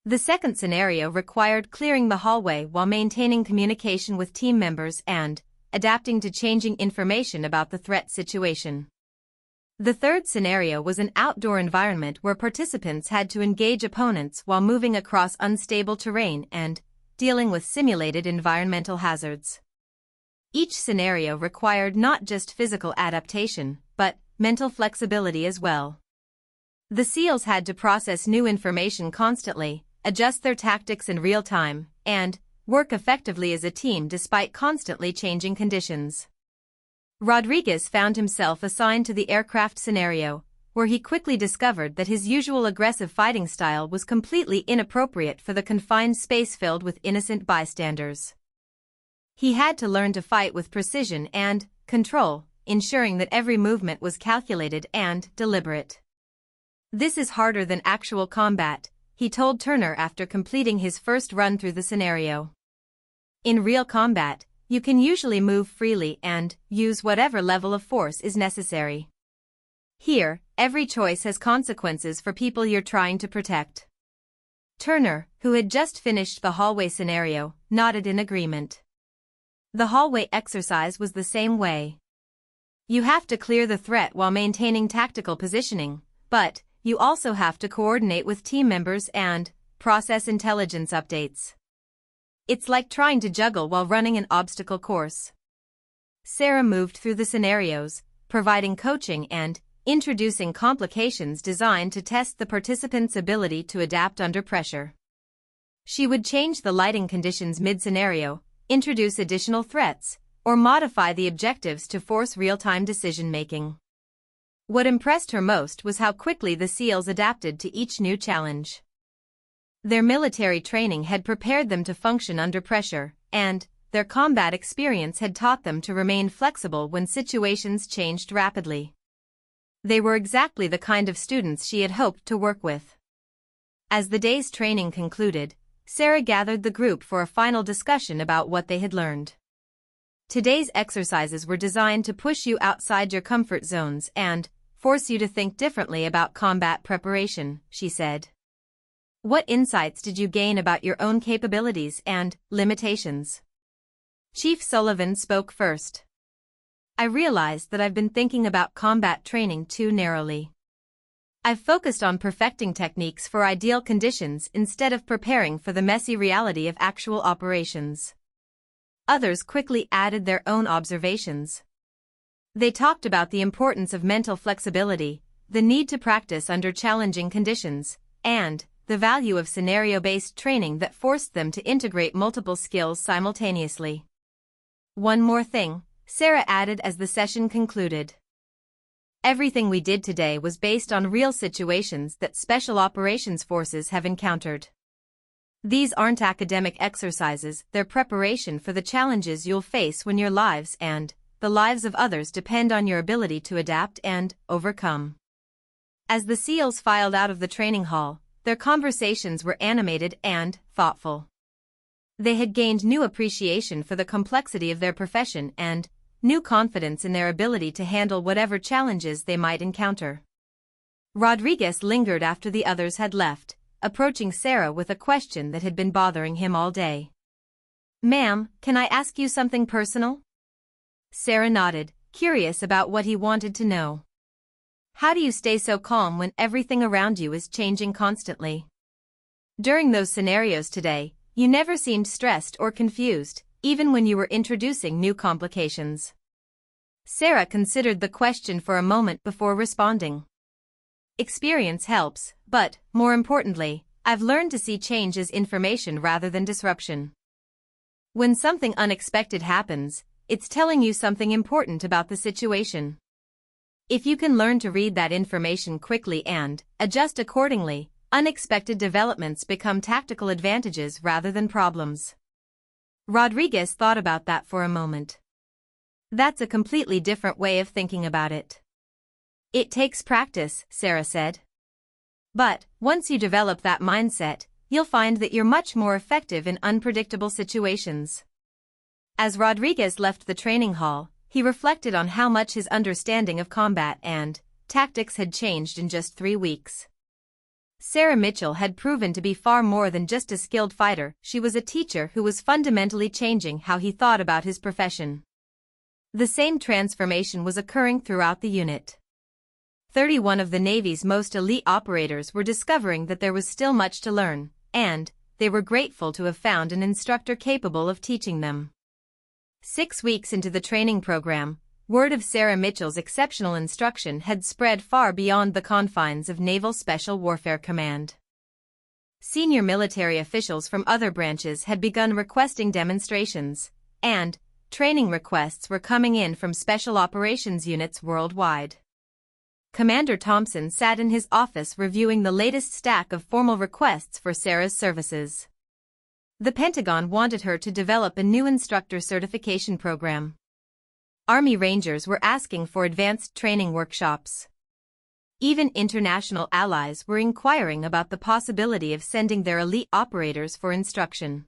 The second scenario required clearing the hallway while maintaining communication with team members and adapting to changing information about the threat situation. The third scenario was an outdoor environment where participants had to engage opponents while moving across unstable terrain and dealing with simulated environmental hazards. Each scenario required not just physical adaptation, but mental flexibility as well. The SEALs had to process new information constantly, adjust their tactics in real time, and work effectively as a team despite constantly changing conditions. Rodriguez found himself assigned to the aircraft scenario, where he quickly discovered that his usual aggressive fighting style was completely inappropriate for the confined space filled with innocent bystanders. He had to learn to fight with precision and control, ensuring that every movement was calculated and deliberate. "This is harder than actual combat," he told Turner after completing his first run through the scenario. "In real combat, you can usually move freely and use whatever level of force is necessary. Here, every choice has consequences for people you're trying to protect." Turner, who had just finished the hallway scenario, nodded in agreement. The hallway exercise was the same way. You have to clear the threat while maintaining tactical positioning, but you also have to coordinate with team members and process intelligence updates. It's like trying to juggle while running an obstacle course. Sarah moved through the scenarios, providing coaching and introducing complications designed to test the participants' ability to adapt under pressure. She would change the lighting conditions mid-scenario, introduce additional threats, or modify the objectives to force real-time decision-making. What impressed her most was how quickly the SEALs adapted to each new challenge. Their military training had prepared them to function under pressure, and their combat experience had taught them to remain flexible when situations changed rapidly. They were exactly the kind of students she had hoped to work with. As the day's training concluded, Sarah gathered the group for a final discussion about what they had learned. Today's exercises were designed to push you outside your comfort zones and force you to think differently about combat preparation, she said. What insights did you gain about your own capabilities and limitations? Chief Sullivan spoke first. I realized that I've been thinking about combat training too narrowly. I've focused on perfecting techniques for ideal conditions instead of preparing for the messy reality of actual operations. Others quickly added their own observations. They talked about the importance of mental flexibility, the need to practice under challenging conditions, and the value of scenario-based training that forced them to integrate multiple skills simultaneously. One more thing, Sarah added as the session concluded. Everything we did today was based on real situations that Special Operations Forces have encountered. These aren't academic exercises, they're preparation for the challenges you'll face when your lives and the lives of others depend on your ability to adapt and overcome. As the SEALs filed out of the training hall, their conversations were animated and thoughtful. They had gained new appreciation for the complexity of their profession and new confidence in their ability to handle whatever challenges they might encounter. Rodriguez lingered after the others had left, approaching Sarah with a question that had been bothering him all day. "Ma'am, can I ask you something personal?" Sarah nodded, curious about what he wanted to know. "How do you stay so calm when everything around you is changing constantly? During those scenarios today, you never seemed stressed or confused, even when you were introducing new complications." Sarah considered the question for a moment before responding. "Experience helps, but, more importantly, I've learned to see change as information rather than disruption. When something unexpected happens, it's telling you something important about the situation. If you can learn to read that information quickly and adjust accordingly, unexpected developments become tactical advantages rather than problems." Rodriguez thought about that for a moment. "That's a completely different way of thinking about it." "It takes practice," Sarah said. "But, once you develop that mindset, you'll find that you're much more effective in unpredictable situations." As Rodriguez left the training hall, he reflected on how much his understanding of combat and tactics had changed in just 3 weeks. Sarah Mitchell had proven to be far more than just a skilled fighter, she was a teacher who was fundamentally changing how he thought about his profession. The same transformation was occurring throughout the unit. 31 of the Navy's most elite operators were discovering that there was still much to learn, and they were grateful to have found an instructor capable of teaching them. 6 weeks into the training program, word of Sarah Mitchell's exceptional instruction had spread far beyond the confines of Naval Special Warfare Command. Senior military officials from other branches had begun requesting demonstrations, and training requests were coming in from special operations units worldwide. Commander Thompson sat in his office reviewing the latest stack of formal requests for Sarah's services. The Pentagon wanted her to develop a new instructor certification program. Army Rangers were asking for advanced training workshops. Even international allies were inquiring about the possibility of sending their elite operators for instruction.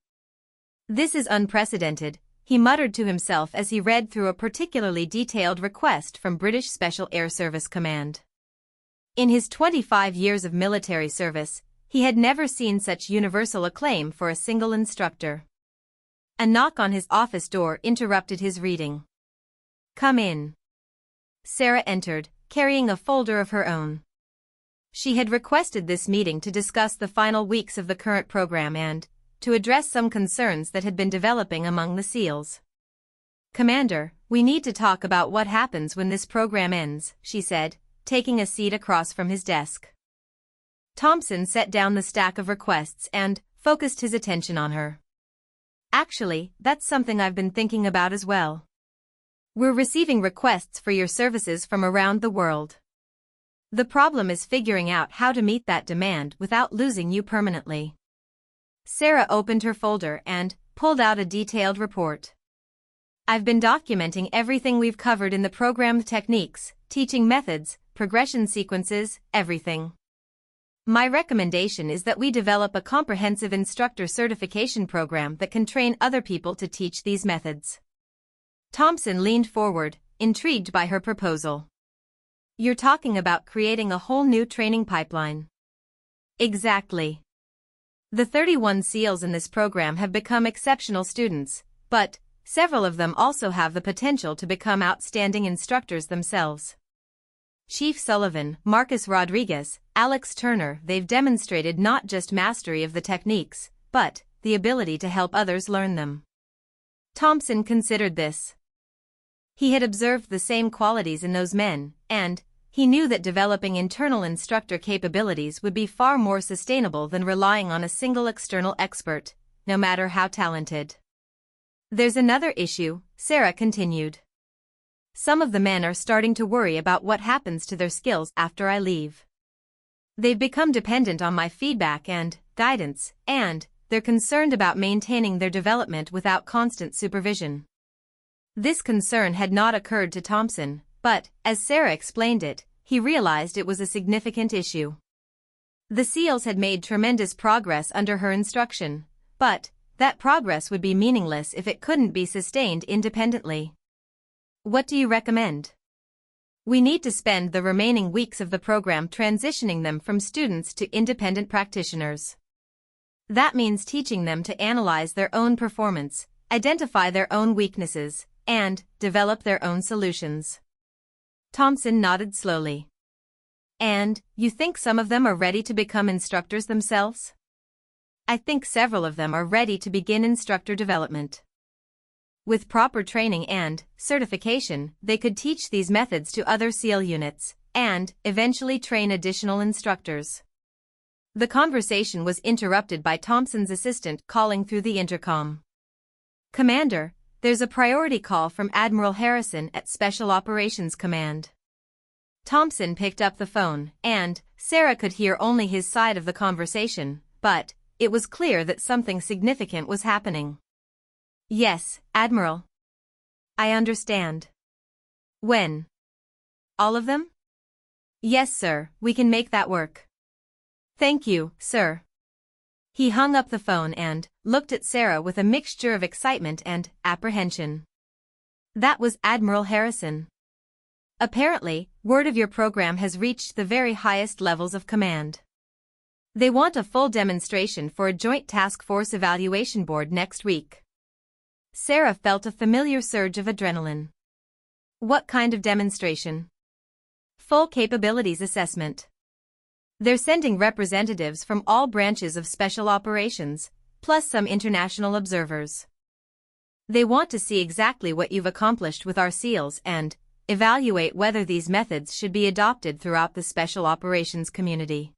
"This is unprecedented," he muttered to himself as he read through a particularly detailed request from British Special Air Service Command. In his 25 years of military service, he had never seen such universal acclaim for a single instructor. A knock on his office door interrupted his reading. "Come in." Sarah entered, carrying a folder of her own. She had requested this meeting to discuss the final weeks of the current program and to address some concerns that had been developing among the SEALs. "Commander, we need to talk about what happens when this program ends," she said, taking a seat across from his desk. Thompson set down the stack of requests and focused his attention on her. "Actually, that's something I've been thinking about as well. We're receiving requests for your services from around the world. The problem is figuring out how to meet that demand without losing you permanently." Sarah opened her folder and pulled out a detailed report. "I've been documenting everything we've covered in the program: techniques, teaching methods, progression sequences, everything. My recommendation is that we develop a comprehensive instructor certification program that can train other people to teach these methods." Thompson leaned forward, intrigued by her proposal. "You're talking about creating a whole new training pipeline." "Exactly. The 31 SEALs in this program have become exceptional students, but several of them also have the potential to become outstanding instructors themselves. Chief Sullivan, Marcus Rodriguez, Alex Turner, they've demonstrated not just mastery of the techniques, but the ability to help others learn them." Thompson considered this. He had observed the same qualities in those men, and he knew that developing internal instructor capabilities would be far more sustainable than relying on a single external expert, no matter how talented. "There's another issue," Sarah continued. "Some of the men are starting to worry about what happens to their skills after I leave. They've become dependent on my feedback and guidance, and they're concerned about maintaining their development without constant supervision." This concern had not occurred to Thompson, but, as Sarah explained it, he realized it was a significant issue. The SEALs had made tremendous progress under her instruction, but that progress would be meaningless if it couldn't be sustained independently. "What do you recommend?" "We need to spend the remaining weeks of the program transitioning them from students to independent practitioners. That means teaching them to analyze their own performance, identify their own weaknesses, and develop their own solutions." Thompson nodded slowly. "And you think some of them are ready to become instructors themselves?" "I think several of them are ready to begin instructor development. With proper training and certification, they could teach these methods to other SEAL units, and eventually train additional instructors." The conversation was interrupted by Thompson's assistant calling through the intercom. "Commander, there's a priority call from Admiral Harrison at Special Operations Command." Thompson picked up the phone, and Sarah could hear only his side of the conversation, but it was clear that something significant was happening. "Yes, Admiral. I understand. When? All of them?" "Yes, sir, we can make that work." "Thank you, sir." He hung up the phone and looked at Sarah with a mixture of excitement and apprehension. That was Admiral Harrison. "Apparently, word of your program has reached the very highest levels of command. They want a full demonstration for a joint task force evaluation board next week." Sarah felt a familiar surge of adrenaline. "What kind of demonstration?" "Full capabilities assessment. They're sending representatives from all branches of special operations, plus some international observers. They want to see exactly what you've accomplished with our SEALs and evaluate whether these methods should be adopted throughout the special operations community."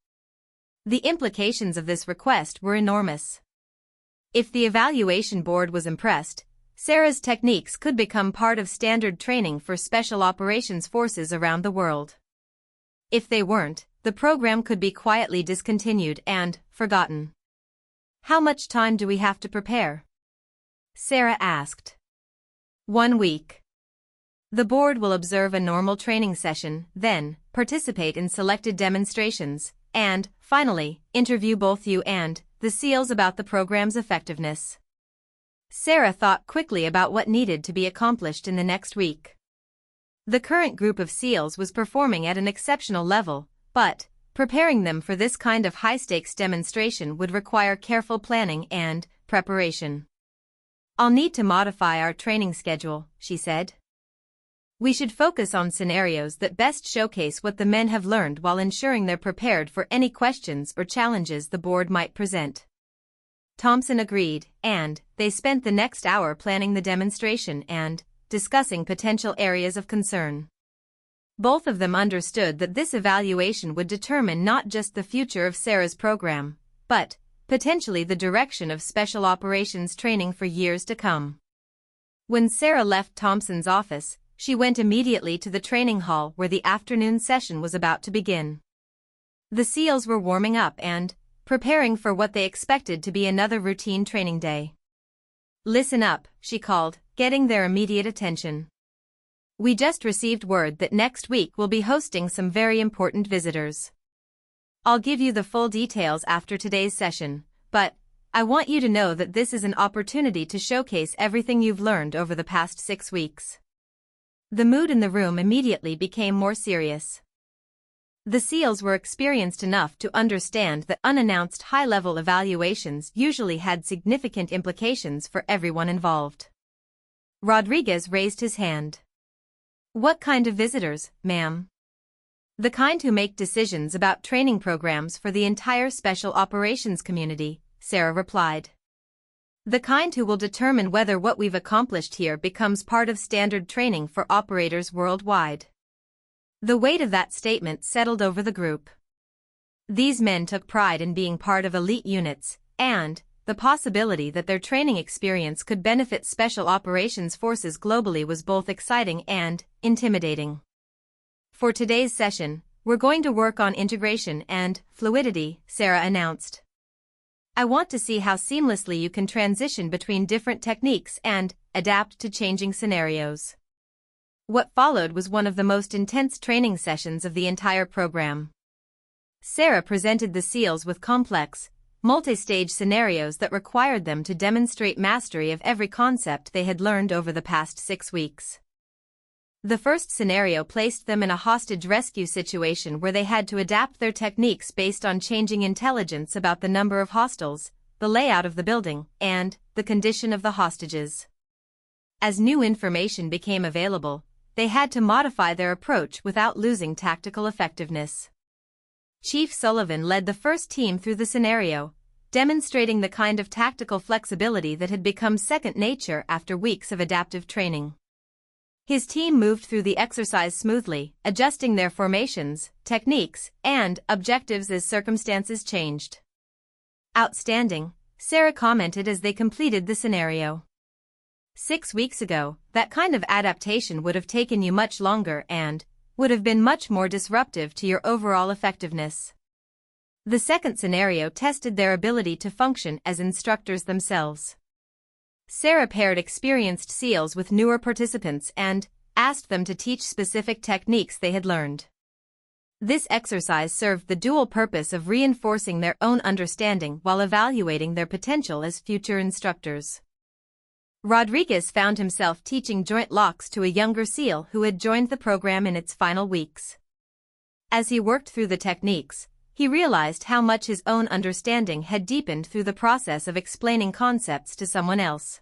The implications of this request were enormous. If the evaluation board was impressed, Sarah's techniques could become part of standard training for special operations forces around the world. If they weren't, the program could be quietly discontinued and forgotten. "How much time do we have to prepare?" Sarah asked. 1 week. The board will observe a normal training session, then participate in selected demonstrations, and, finally, interview both you and the SEALs about the program's effectiveness. Sarah thought quickly about what needed to be accomplished in the next week. The current group of SEALs was performing at an exceptional level, but preparing them for this kind of high-stakes demonstration would require careful planning and preparation. "I'll need to modify our training schedule," she said. We should focus on scenarios that best showcase what the men have learned while ensuring they're prepared for any questions or challenges the board might present. Thompson agreed, and they spent the next hour planning the demonstration and discussing potential areas of concern. Both of them understood that this evaluation would determine not just the future of Sarah's program, but potentially the direction of special operations training for years to come. When Sarah left Thompson's office, she went immediately to the training hall where the afternoon session was about to begin. The SEALs were warming up and preparing for what they expected to be another routine training day. "Listen up," she called, getting their immediate attention. "We just received word that next week we'll be hosting some very important visitors. I'll give you the full details after today's session, but I want you to know that this is an opportunity to showcase everything you've learned over the past 6 weeks." The mood in the room immediately became more serious. The SEALs were experienced enough to understand that unannounced high-level evaluations usually had significant implications for everyone involved. Rodriguez raised his hand. "What kind of visitors, ma'am?" "The kind who make decisions about training programs for the entire special operations community," Sarah replied. "The kind who will determine whether what we've accomplished here becomes part of standard training for operators worldwide." The weight of that statement settled over the group. These men took pride in being part of elite units, and the possibility that their training experience could benefit special operations forces globally was both exciting and intimidating. "For today's session, we're going to work on integration and fluidity," Sarah announced. "I want to see how seamlessly you can transition between different techniques and adapt to changing scenarios." What followed was one of the most intense training sessions of the entire program. Sarah presented the SEALs with complex, multi-stage scenarios that required them to demonstrate mastery of every concept they had learned over the past 6 weeks. The first scenario placed them in a hostage rescue situation where they had to adapt their techniques based on changing intelligence about the number of hostiles, the layout of the building, and the condition of the hostages. As new information became available, they had to modify their approach without losing tactical effectiveness. Chief Sullivan led the first team through the scenario, demonstrating the kind of tactical flexibility that had become second nature after weeks of adaptive training. His team moved through the exercise smoothly, adjusting their formations, techniques, and objectives as circumstances changed. "Outstanding," Sarah commented as they completed the scenario. 6 weeks ago, that kind of adaptation would have taken you much longer and would have been much more disruptive to your overall effectiveness." The second scenario tested their ability to function as instructors themselves. Sarah paired experienced SEALs with newer participants and asked them to teach specific techniques they had learned. This exercise served the dual purpose of reinforcing their own understanding while evaluating their potential as future instructors. Rodriguez found himself teaching joint locks to a younger SEAL who had joined the program in its final weeks. As he worked through the techniques, he realized how much his own understanding had deepened through the process of explaining concepts to someone else.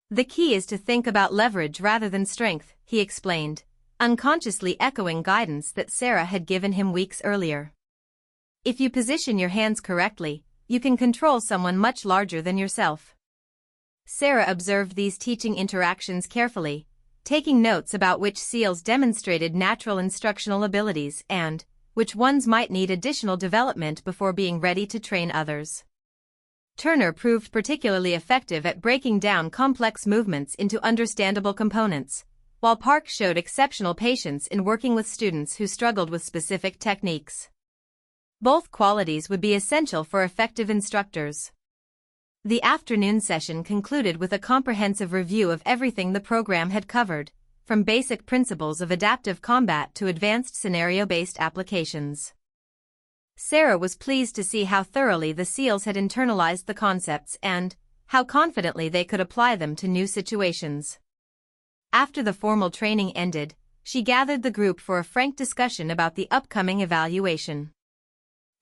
"The key is to think about leverage rather than strength," he explained, unconsciously echoing guidance that Sarah had given him weeks earlier. "If you position your hands correctly, you can control someone much larger than yourself." Sarah observed these teaching interactions carefully, taking notes about which SEALs demonstrated natural instructional abilities and which ones might need additional development before being ready to train others. Turner proved particularly effective at breaking down complex movements into understandable components, while Park showed exceptional patience in working with students who struggled with specific techniques. Both qualities would be essential for effective instructors. The afternoon session concluded with a comprehensive review of everything the program had covered, from basic principles of adaptive combat to advanced scenario-based applications. Sarah was pleased to see how thoroughly the SEALs had internalized the concepts and how confidently they could apply them to new situations. After the formal training ended, she gathered the group for a frank discussion about the upcoming evaluation.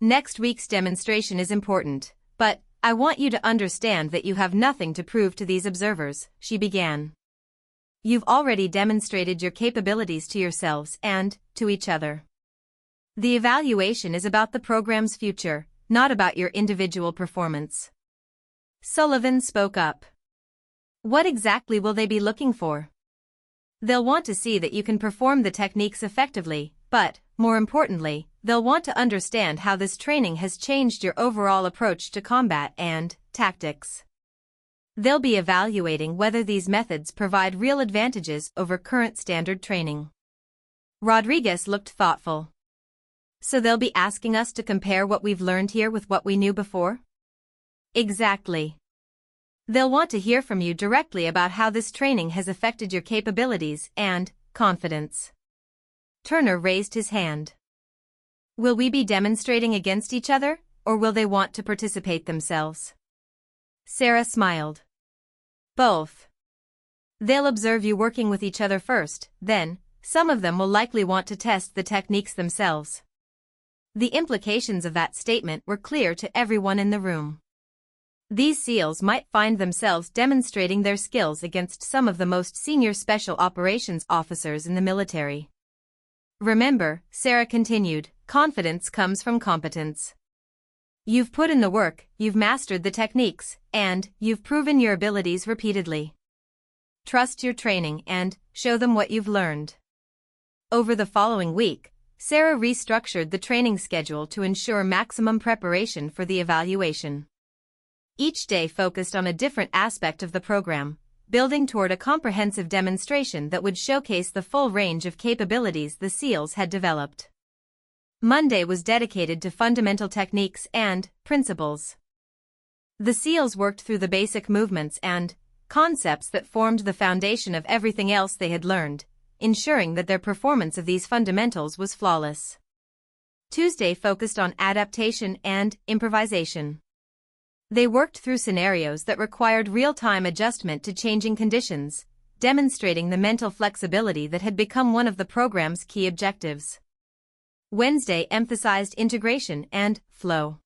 "Next week's demonstration is important, but I want you to understand that you have nothing to prove to these observers," she began. you've already demonstrated your capabilities to yourselves and to each other. The evaluation is about the program's future, not about your individual performance. Sullivan spoke up. What exactly will they be looking for? They'll want to see that you can perform the techniques effectively, but, more importantly, they'll want to understand how this training has changed your overall approach to combat and tactics. They'll be evaluating whether these methods provide real advantages over current standard training. Rodriguez looked thoughtful. So they'll be asking us to compare what we've learned here with what we knew before? Exactly. They'll want to hear from you directly about how this training has affected your capabilities and confidence. Turner raised his hand. Will we be demonstrating against each other, or will they want to participate themselves? Sarah smiled. Both. They'll observe you working with each other first, then, some of them will likely want to test the techniques themselves. The implications of that statement were clear to everyone in the room. These SEALs might find themselves demonstrating their skills against some of the most senior special operations officers in the military. Remember, Sarah continued, confidence comes from competence. You've put in the work, you've mastered the techniques, and you've proven your abilities repeatedly. Trust your training and show them what you've learned. Over the following week, Sarah restructured the training schedule to ensure maximum preparation for the evaluation. Each day focused on a different aspect of the program, building toward a comprehensive demonstration that would showcase the full range of capabilities the SEALs had developed. Monday was dedicated to fundamental techniques and principles. The SEALs worked through the basic movements and concepts that formed the foundation of everything else they had learned, ensuring that their performance of these fundamentals was flawless. Tuesday focused on adaptation and improvisation. They worked through scenarios that required real-time adjustment to changing conditions, demonstrating the mental flexibility that had become one of the program's key objectives. Wednesday emphasized integration and flow.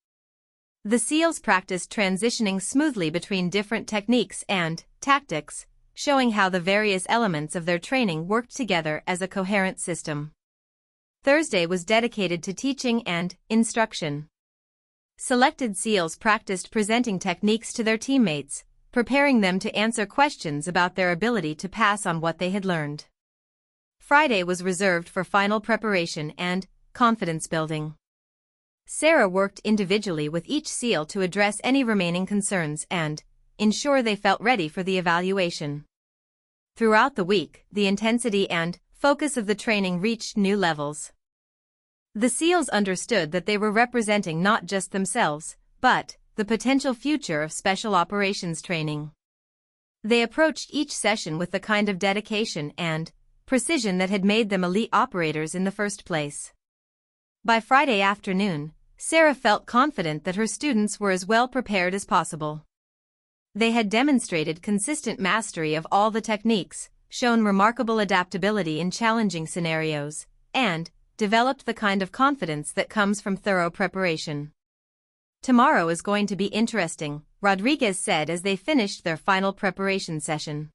The SEALs practiced transitioning smoothly between different techniques and tactics, showing how the various elements of their training worked together as a coherent system. Thursday was dedicated to teaching and instruction. Selected SEALs practiced presenting techniques to their teammates, preparing them to answer questions about their ability to pass on what they had learned. Friday was reserved for final preparation and confidence building. Sarah worked individually with each SEAL to address any remaining concerns and ensure they felt ready for the evaluation. Throughout the week, the intensity and focus of the training reached new levels. The SEALs understood that they were representing not just themselves, but the potential future of special operations training. They approached each session with the kind of dedication and precision that had made them elite operators in the first place. By Friday afternoon, Sarah felt confident that her students were as well prepared as possible. They had demonstrated consistent mastery of all the techniques, shown remarkable adaptability in challenging scenarios, and developed the kind of confidence that comes from thorough preparation. Tomorrow is going to be interesting, Rodriguez said as they finished their final preparation session.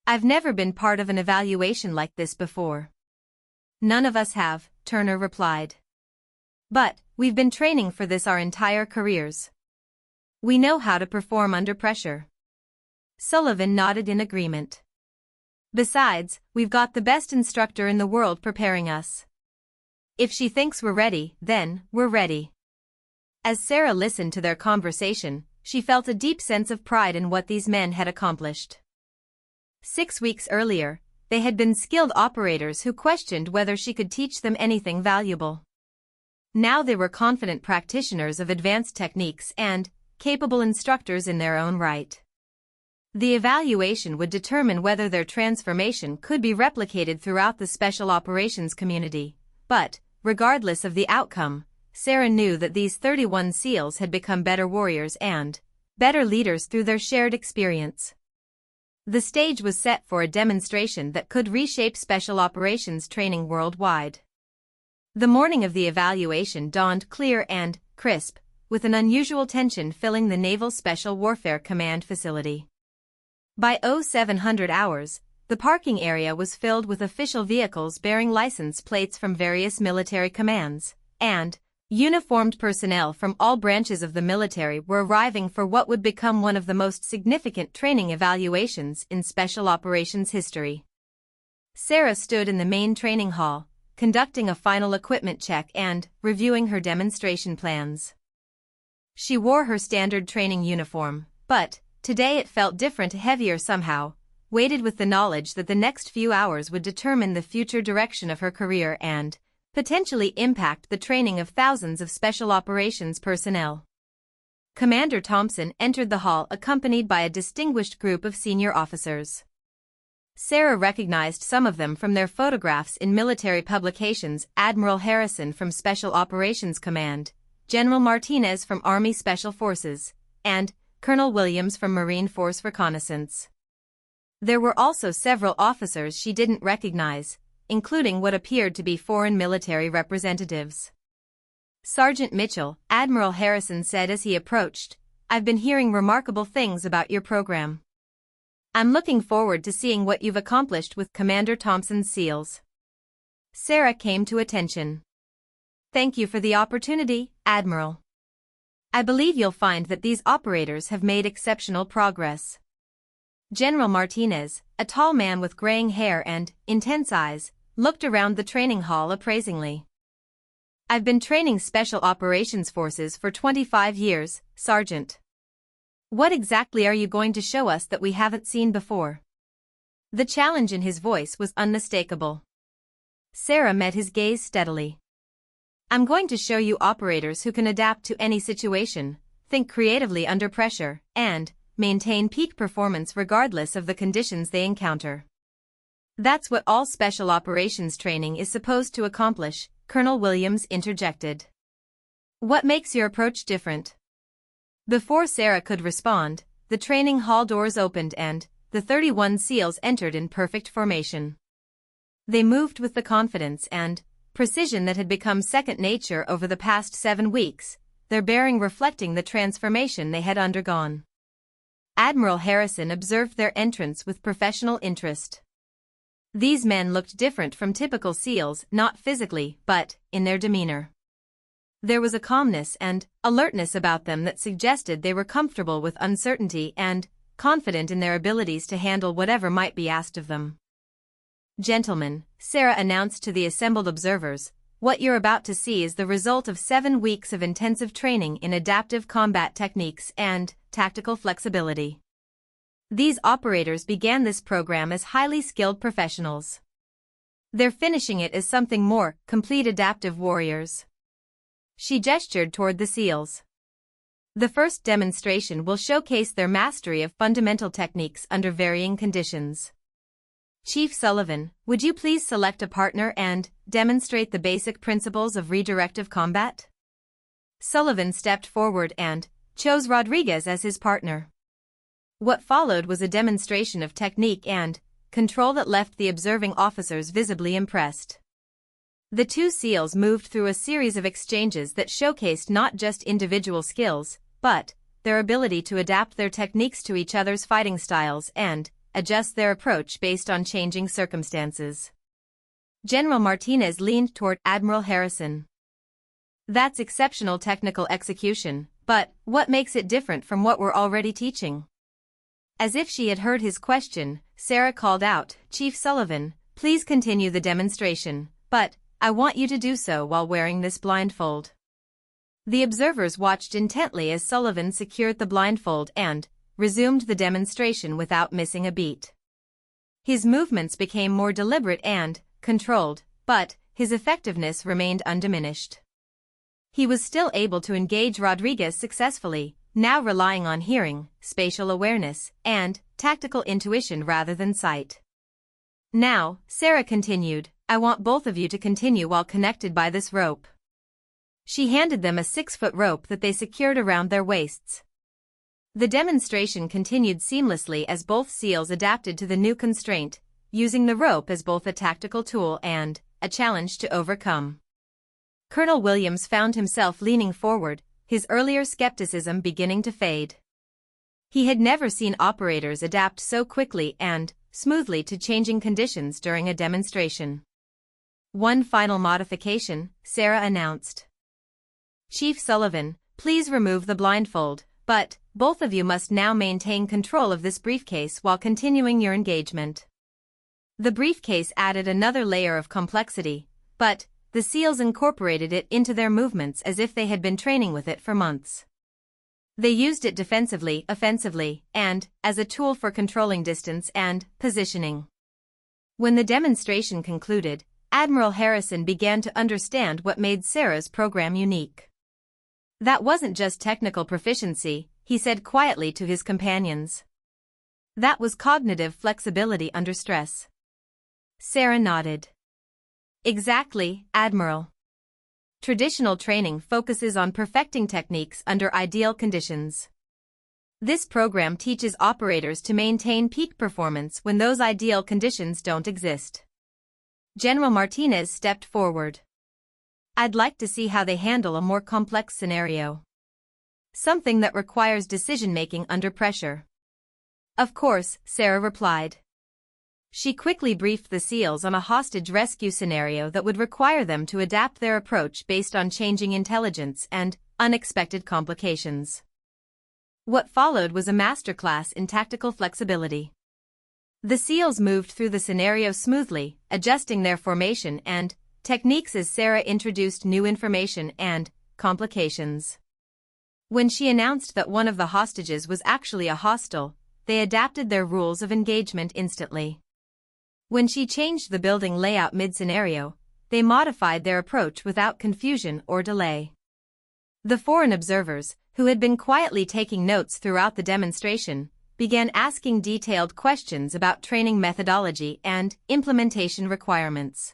I've never been part of an evaluation like this before. None of us have, Turner replied. But we've been training for this our entire careers. We know how to perform under pressure. Sullivan nodded in agreement. Besides, we've got the best instructor in the world preparing us. If she thinks we're ready, then we're ready. As Sarah listened to their conversation, she felt a deep sense of pride in what these men had accomplished. 6 weeks earlier, they had been skilled operators who questioned whether she could teach them anything valuable. Now they were confident practitioners of advanced techniques and capable instructors in their own right. The evaluation would determine whether their transformation could be replicated throughout the special operations community, but, regardless of the outcome, Sarah knew that these 31 SEALs had become better warriors and better leaders through their shared experience. The stage was set for a demonstration that could reshape special operations training worldwide. The morning of the evaluation dawned clear and crisp, with an unusual tension filling the Naval Special Warfare Command facility. By 0700 hours, the parking area was filled with official vehicles bearing license plates from various military commands, and uniformed personnel from all branches of the military were arriving for what would become one of the most significant training evaluations in special operations history. Sarah stood in the main training hall, conducting a final equipment check and reviewing her demonstration plans. She wore her standard training uniform, but today it felt different, heavier somehow, weighted with the knowledge that the next few hours would determine the future direction of her career and potentially impact the training of thousands of special operations personnel. Commander Thompson entered the hall accompanied by a distinguished group of senior officers. Sarah recognized some of them from their photographs in military publications: Admiral Harrison from Special Operations Command, General Martinez from Army Special Forces, and Colonel Williams from Marine Force Reconnaissance. There were also several officers she didn't recognize, including what appeared to be foreign military representatives. Sergeant Mitchell, Admiral Harrison said as he approached, "I've been hearing remarkable things about your program. I'm looking forward to seeing what you've accomplished with Commander Thompson's SEALs." Sarah came to attention. "Thank you for the opportunity, Admiral. I believe you'll find that these operators have made exceptional progress." General Martinez, a tall man with graying hair and intense eyes, looked around the training hall appraisingly. "I've been training Special Operations Forces for 25 years, Sergeant. What exactly are you going to show us that we haven't seen before?" The challenge in his voice was unmistakable. Sarah met his gaze steadily. "I'm going to show you operators who can adapt to any situation, think creatively under pressure, and maintain peak performance regardless of the conditions they encounter. That's what all special operations training is supposed to accomplish," Colonel Williams interjected. "What makes your approach different?" Before Sarah could respond, the training hall doors opened and the 31 SEALs entered in perfect formation. They moved with the confidence and precision that had become second nature over the past 7 weeks, their bearing reflecting the transformation they had undergone. Admiral Harrison observed their entrance with professional interest. These men looked different from typical SEALs, not physically, but in their demeanor. There was a calmness and alertness about them that suggested they were comfortable with uncertainty and confident in their abilities to handle whatever might be asked of them. "Gentlemen," Sarah announced to the assembled observers, "what you're about to see is the result of 7 weeks of intensive training in adaptive combat techniques and tactical flexibility. These operators began this program as highly skilled professionals. They're finishing it as something more, complete adaptive warriors." She gestured toward the SEALs. "The first demonstration will showcase their mastery of fundamental techniques under varying conditions. Chief Sullivan, would you please select a partner and demonstrate the basic principles of redirective combat?" Sullivan stepped forward and chose Rodriguez as his partner. What followed was a demonstration of technique and control that left the observing officers visibly impressed. The 2 SEALs moved through a series of exchanges that showcased not just individual skills, but their ability to adapt their techniques to each other's fighting styles and adjust their approach based on changing circumstances. General Martinez leaned toward Admiral Harrison. "That's exceptional technical execution, but what makes it different from what we're already teaching?" As if she had heard his question, Sarah called out, "Chief Sullivan, please continue the demonstration, but I want you to do so while wearing this blindfold." The observers watched intently as Sullivan secured the blindfold and resumed the demonstration without missing a beat. His movements became more deliberate and controlled, but his effectiveness remained undiminished. He was still able to engage Rodriguez successfully, now relying on hearing, spatial awareness, and tactical intuition rather than sight. "Now," Sarah continued, "I want both of you to continue while connected by this rope." She handed them a 6-foot rope that they secured around their waists. The demonstration continued seamlessly as both SEALs adapted to the new constraint, using the rope as both a tactical tool and a challenge to overcome. Colonel Williams found himself leaning forward, his earlier skepticism beginning to fade. He had never seen operators adapt so quickly and smoothly to changing conditions during a demonstration. One final modification, Sarah announced. Chief Sullivan, please remove the blindfold, but both of you must now maintain control of this briefcase while continuing your engagement. The briefcase added another layer of complexity, but the SEALs incorporated it into their movements as if they had been training with it for months. They used it defensively, offensively, and as a tool for controlling distance and positioning. When the demonstration concluded, Admiral Harrison began to understand what made Sarah's program unique. That wasn't just technical proficiency, he said quietly to his companions. That was cognitive flexibility under stress. Sarah nodded. Exactly, Admiral. Traditional training focuses on perfecting techniques under ideal conditions. This program teaches operators to maintain peak performance when those ideal conditions don't exist. General Martinez stepped forward. I'd like to see how they handle a more complex scenario. Something that requires decision-making under pressure. Of course, Sarah replied. She quickly briefed the SEALs on a hostage rescue scenario that would require them to adapt their approach based on changing intelligence and unexpected complications. What followed was a masterclass in tactical flexibility. The SEALs moved through the scenario smoothly, adjusting their formation and techniques as Sarah introduced new information and complications. When she announced that one of the hostages was actually a hostile, they adapted their rules of engagement instantly. When she changed the building layout mid-scenario, they modified their approach without confusion or delay. The foreign observers, who had been quietly taking notes throughout the demonstration, began asking detailed questions about training methodology and implementation requirements.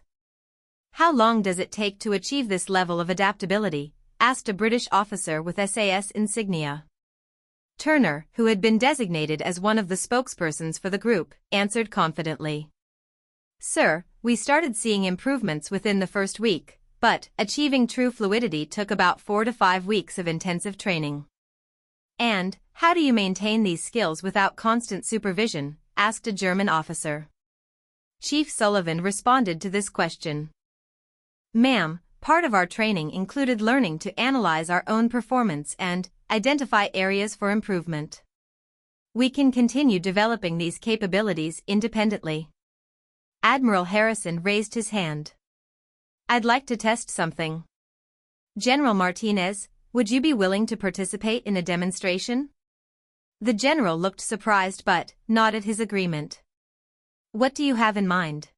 How long does it take to achieve this level of adaptability? Asked a British officer with SAS insignia. Turner, who had been designated as one of the spokespersons for the group, answered confidently. Sir, we started seeing improvements within the first week, but achieving true fluidity took about 4 to 5 weeks of intensive training. And how do you maintain these skills without constant supervision? Asked a German officer. Chief Sullivan responded to this question. Ma'am, part of our training included learning to analyze our own performance and identify areas for improvement. We can continue developing these capabilities independently. Admiral Harrison raised his hand. I'd like to test something. General Martinez, would you be willing to participate in a demonstration? The general looked surprised but nodded his agreement. What do you have in mind?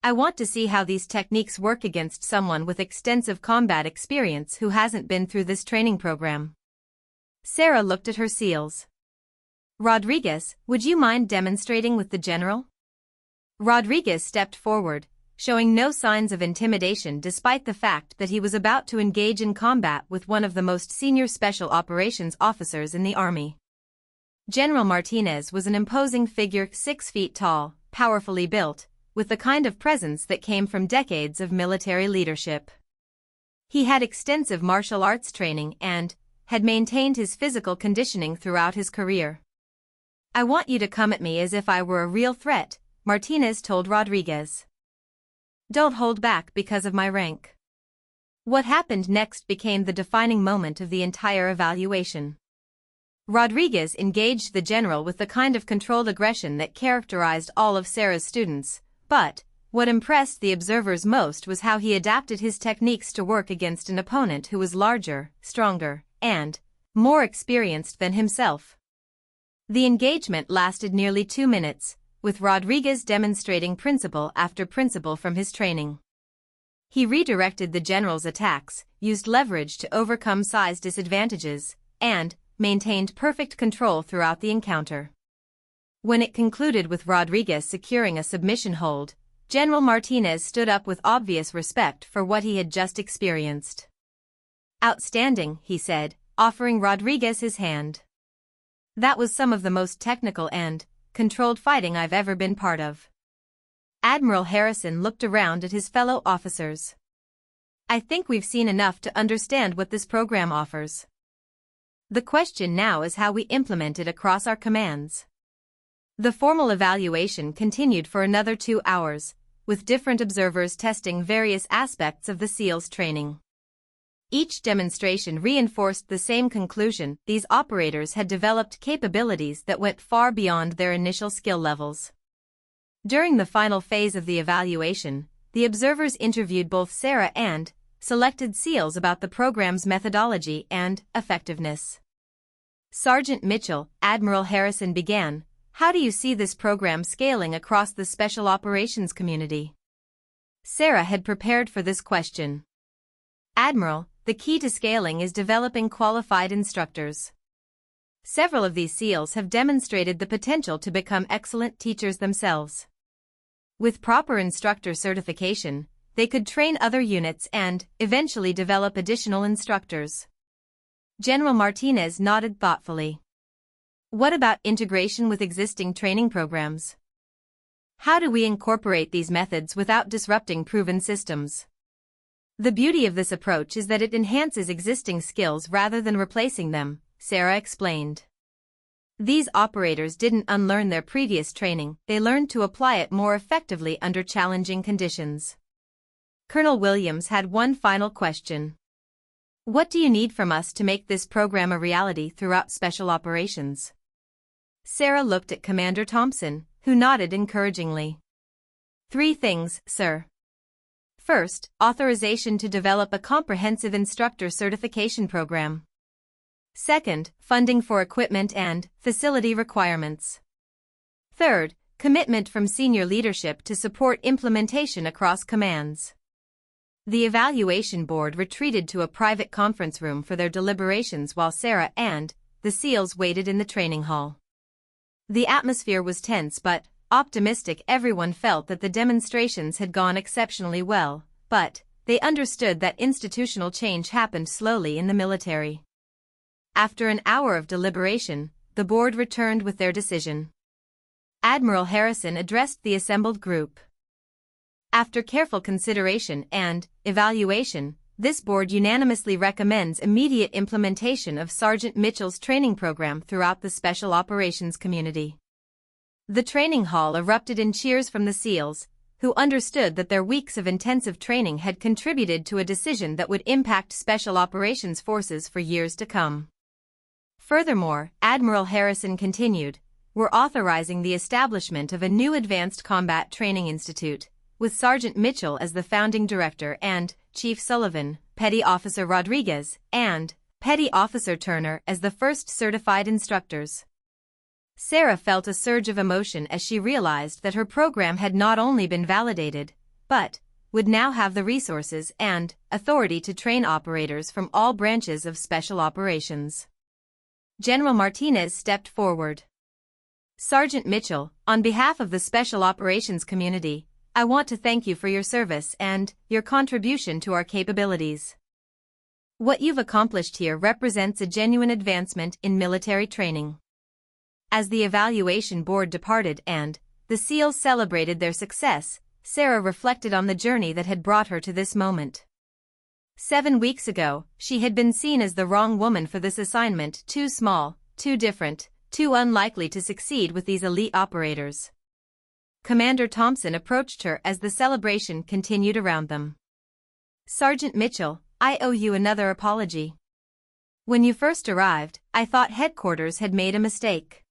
I want to see how these techniques work against someone with extensive combat experience who hasn't been through this training program. Sarah looked at her SEALs. Rodriguez, would you mind demonstrating with the general? Rodriguez stepped forward, showing no signs of intimidation despite the fact that he was about to engage in combat with one of the most senior special operations officers in the army. General Martinez was an imposing figure, 6 feet tall, powerfully built, with the kind of presence that came from decades of military leadership. He had extensive martial arts training and had maintained his physical conditioning throughout his career. I want you to come at me as if I were a real threat, Martinez told Rodriguez. Don't hold back because of my rank. What happened next became the defining moment of the entire evaluation. Rodriguez engaged the general with the kind of controlled aggression that characterized all of Sarah's students, but what impressed the observers most was how he adapted his techniques to work against an opponent who was larger, stronger, and more experienced than himself. The engagement lasted nearly 2 minutes, with Rodriguez demonstrating principle after principle from his training. He redirected the general's attacks, used leverage to overcome size disadvantages, and maintained perfect control throughout the encounter. When it concluded with Rodriguez securing a submission hold, General Martinez stood up with obvious respect for what he had just experienced. Outstanding, he said, offering Rodriguez his hand. That was some of the most technical and controlled fighting I've ever been part of. Admiral Harrison looked around at his fellow officers. I think we've seen enough to understand what this program offers. The question now is how we implement it across our commands. The formal evaluation continued for another 2 hours, with different observers testing various aspects of the SEALs training. Each demonstration reinforced the same conclusion: these operators had developed capabilities that went far beyond their initial skill levels. During the final phase of the evaluation, the observers interviewed both Sarah and selected SEALs about the program's methodology and effectiveness. Sergeant Mitchell, Admiral Harrison began, "How do you see this program scaling across the special operations community?" Sarah had prepared for this question. "Admiral, the key to scaling is developing qualified instructors. Several of these SEALs have demonstrated the potential to become excellent teachers themselves. With proper instructor certification, they could train other units and, eventually, develop additional instructors." General Martinez nodded thoughtfully. "What about integration with existing training programs? How do we incorporate these methods without disrupting proven systems?" "The beauty of this approach is that it enhances existing skills rather than replacing them," Sarah explained. "These operators didn't unlearn their previous training, they learned to apply it more effectively under challenging conditions." Colonel Williams had one final question. "What do you need from us to make this program a reality throughout special operations?" Sarah looked at Commander Thompson, who nodded encouragingly. "3 things, sir. First, authorization to develop a comprehensive instructor certification program. Second, funding for equipment and facility requirements. Third, commitment from senior leadership to support implementation across commands." The evaluation board retreated to a private conference room for their deliberations while Sarah and the SEALs waited in the training hall. The atmosphere was tense but optimistic. Everyone felt that the demonstrations had gone exceptionally well, but they understood that institutional change happened slowly in the military. After an hour of deliberation, the board returned with their decision. Admiral Harrison addressed the assembled group. "After careful consideration and evaluation, this board unanimously recommends immediate implementation of Sergeant Mitchell's training program throughout the special operations community." The training hall erupted in cheers from the SEALs, who understood that their weeks of intensive training had contributed to a decision that would impact special operations forces for years to come. Furthermore, Admiral Harrison continued, "We're authorizing the establishment of a new Advanced Combat Training Institute, with Sergeant Mitchell as the founding director and Chief Sullivan, Petty Officer Rodriguez, and Petty Officer Turner as the first certified instructors." Sarah felt a surge of emotion as she realized that her program had not only been validated, but would now have the resources and authority to train operators from all branches of special operations. General Martinez stepped forward. "Sergeant Mitchell, on behalf of the special operations community, I want to thank you for your service and your contribution to our capabilities. What you've accomplished here represents a genuine advancement in military training." As the evaluation board departed and the SEALs celebrated their success, Sarah reflected on the journey that had brought her to this moment. 7 weeks ago, she had been seen as the wrong woman for this assignment: too small, too different, too unlikely to succeed with these elite operators. Commander Thompson approached her as the celebration continued around them. "Sergeant Mitchell, I owe you another apology. When you first arrived, I thought headquarters had made a mistake.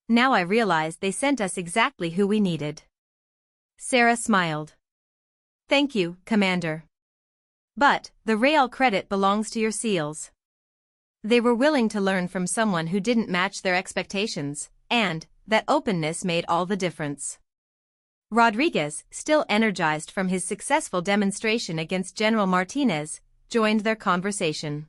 Now I realize they sent us exactly who we needed." Sarah smiled. "Thank you, Commander. But the real credit belongs to your SEALs. They were willing to learn from someone who didn't match their expectations, and that openness made all the difference." Rodriguez, still energized from his successful demonstration against General Martinez, joined their conversation.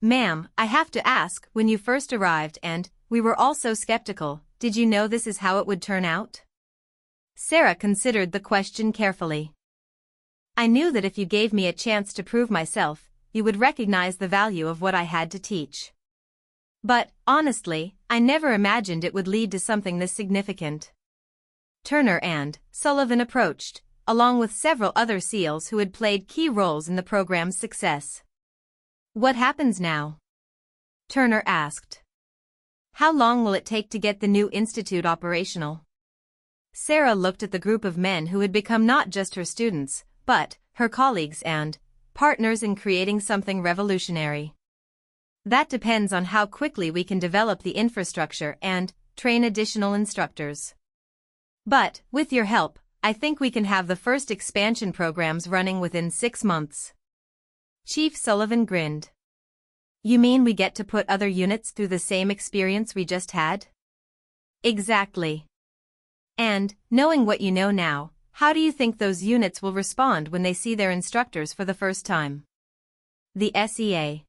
"Ma'am, I have to ask, when you first arrived and we were all so skeptical, did you know this is how it would turn out?" Sarah considered the question carefully. "I knew that if you gave me a chance to prove myself, you would recognize the value of what I had to teach. But, honestly, I never imagined it would lead to something this significant." Turner and Sullivan approached, along with several other SEALs who had played key roles in the program's success. "What happens now?" Turner asked. How long will it take to get the new institute operational? Sarah looked at the group of men who had become not just her students, but her colleagues and partners in creating something revolutionary. That depends on how quickly we can develop the infrastructure and train additional instructors. But, with your help, I think we can have the first expansion programs running within 6 months. Chief Sullivan grinned. You mean we get to put other units through the same experience we just had? Exactly. And, knowing what you know now, how do you think those units will respond when they see their instructors for the first time? The SEA.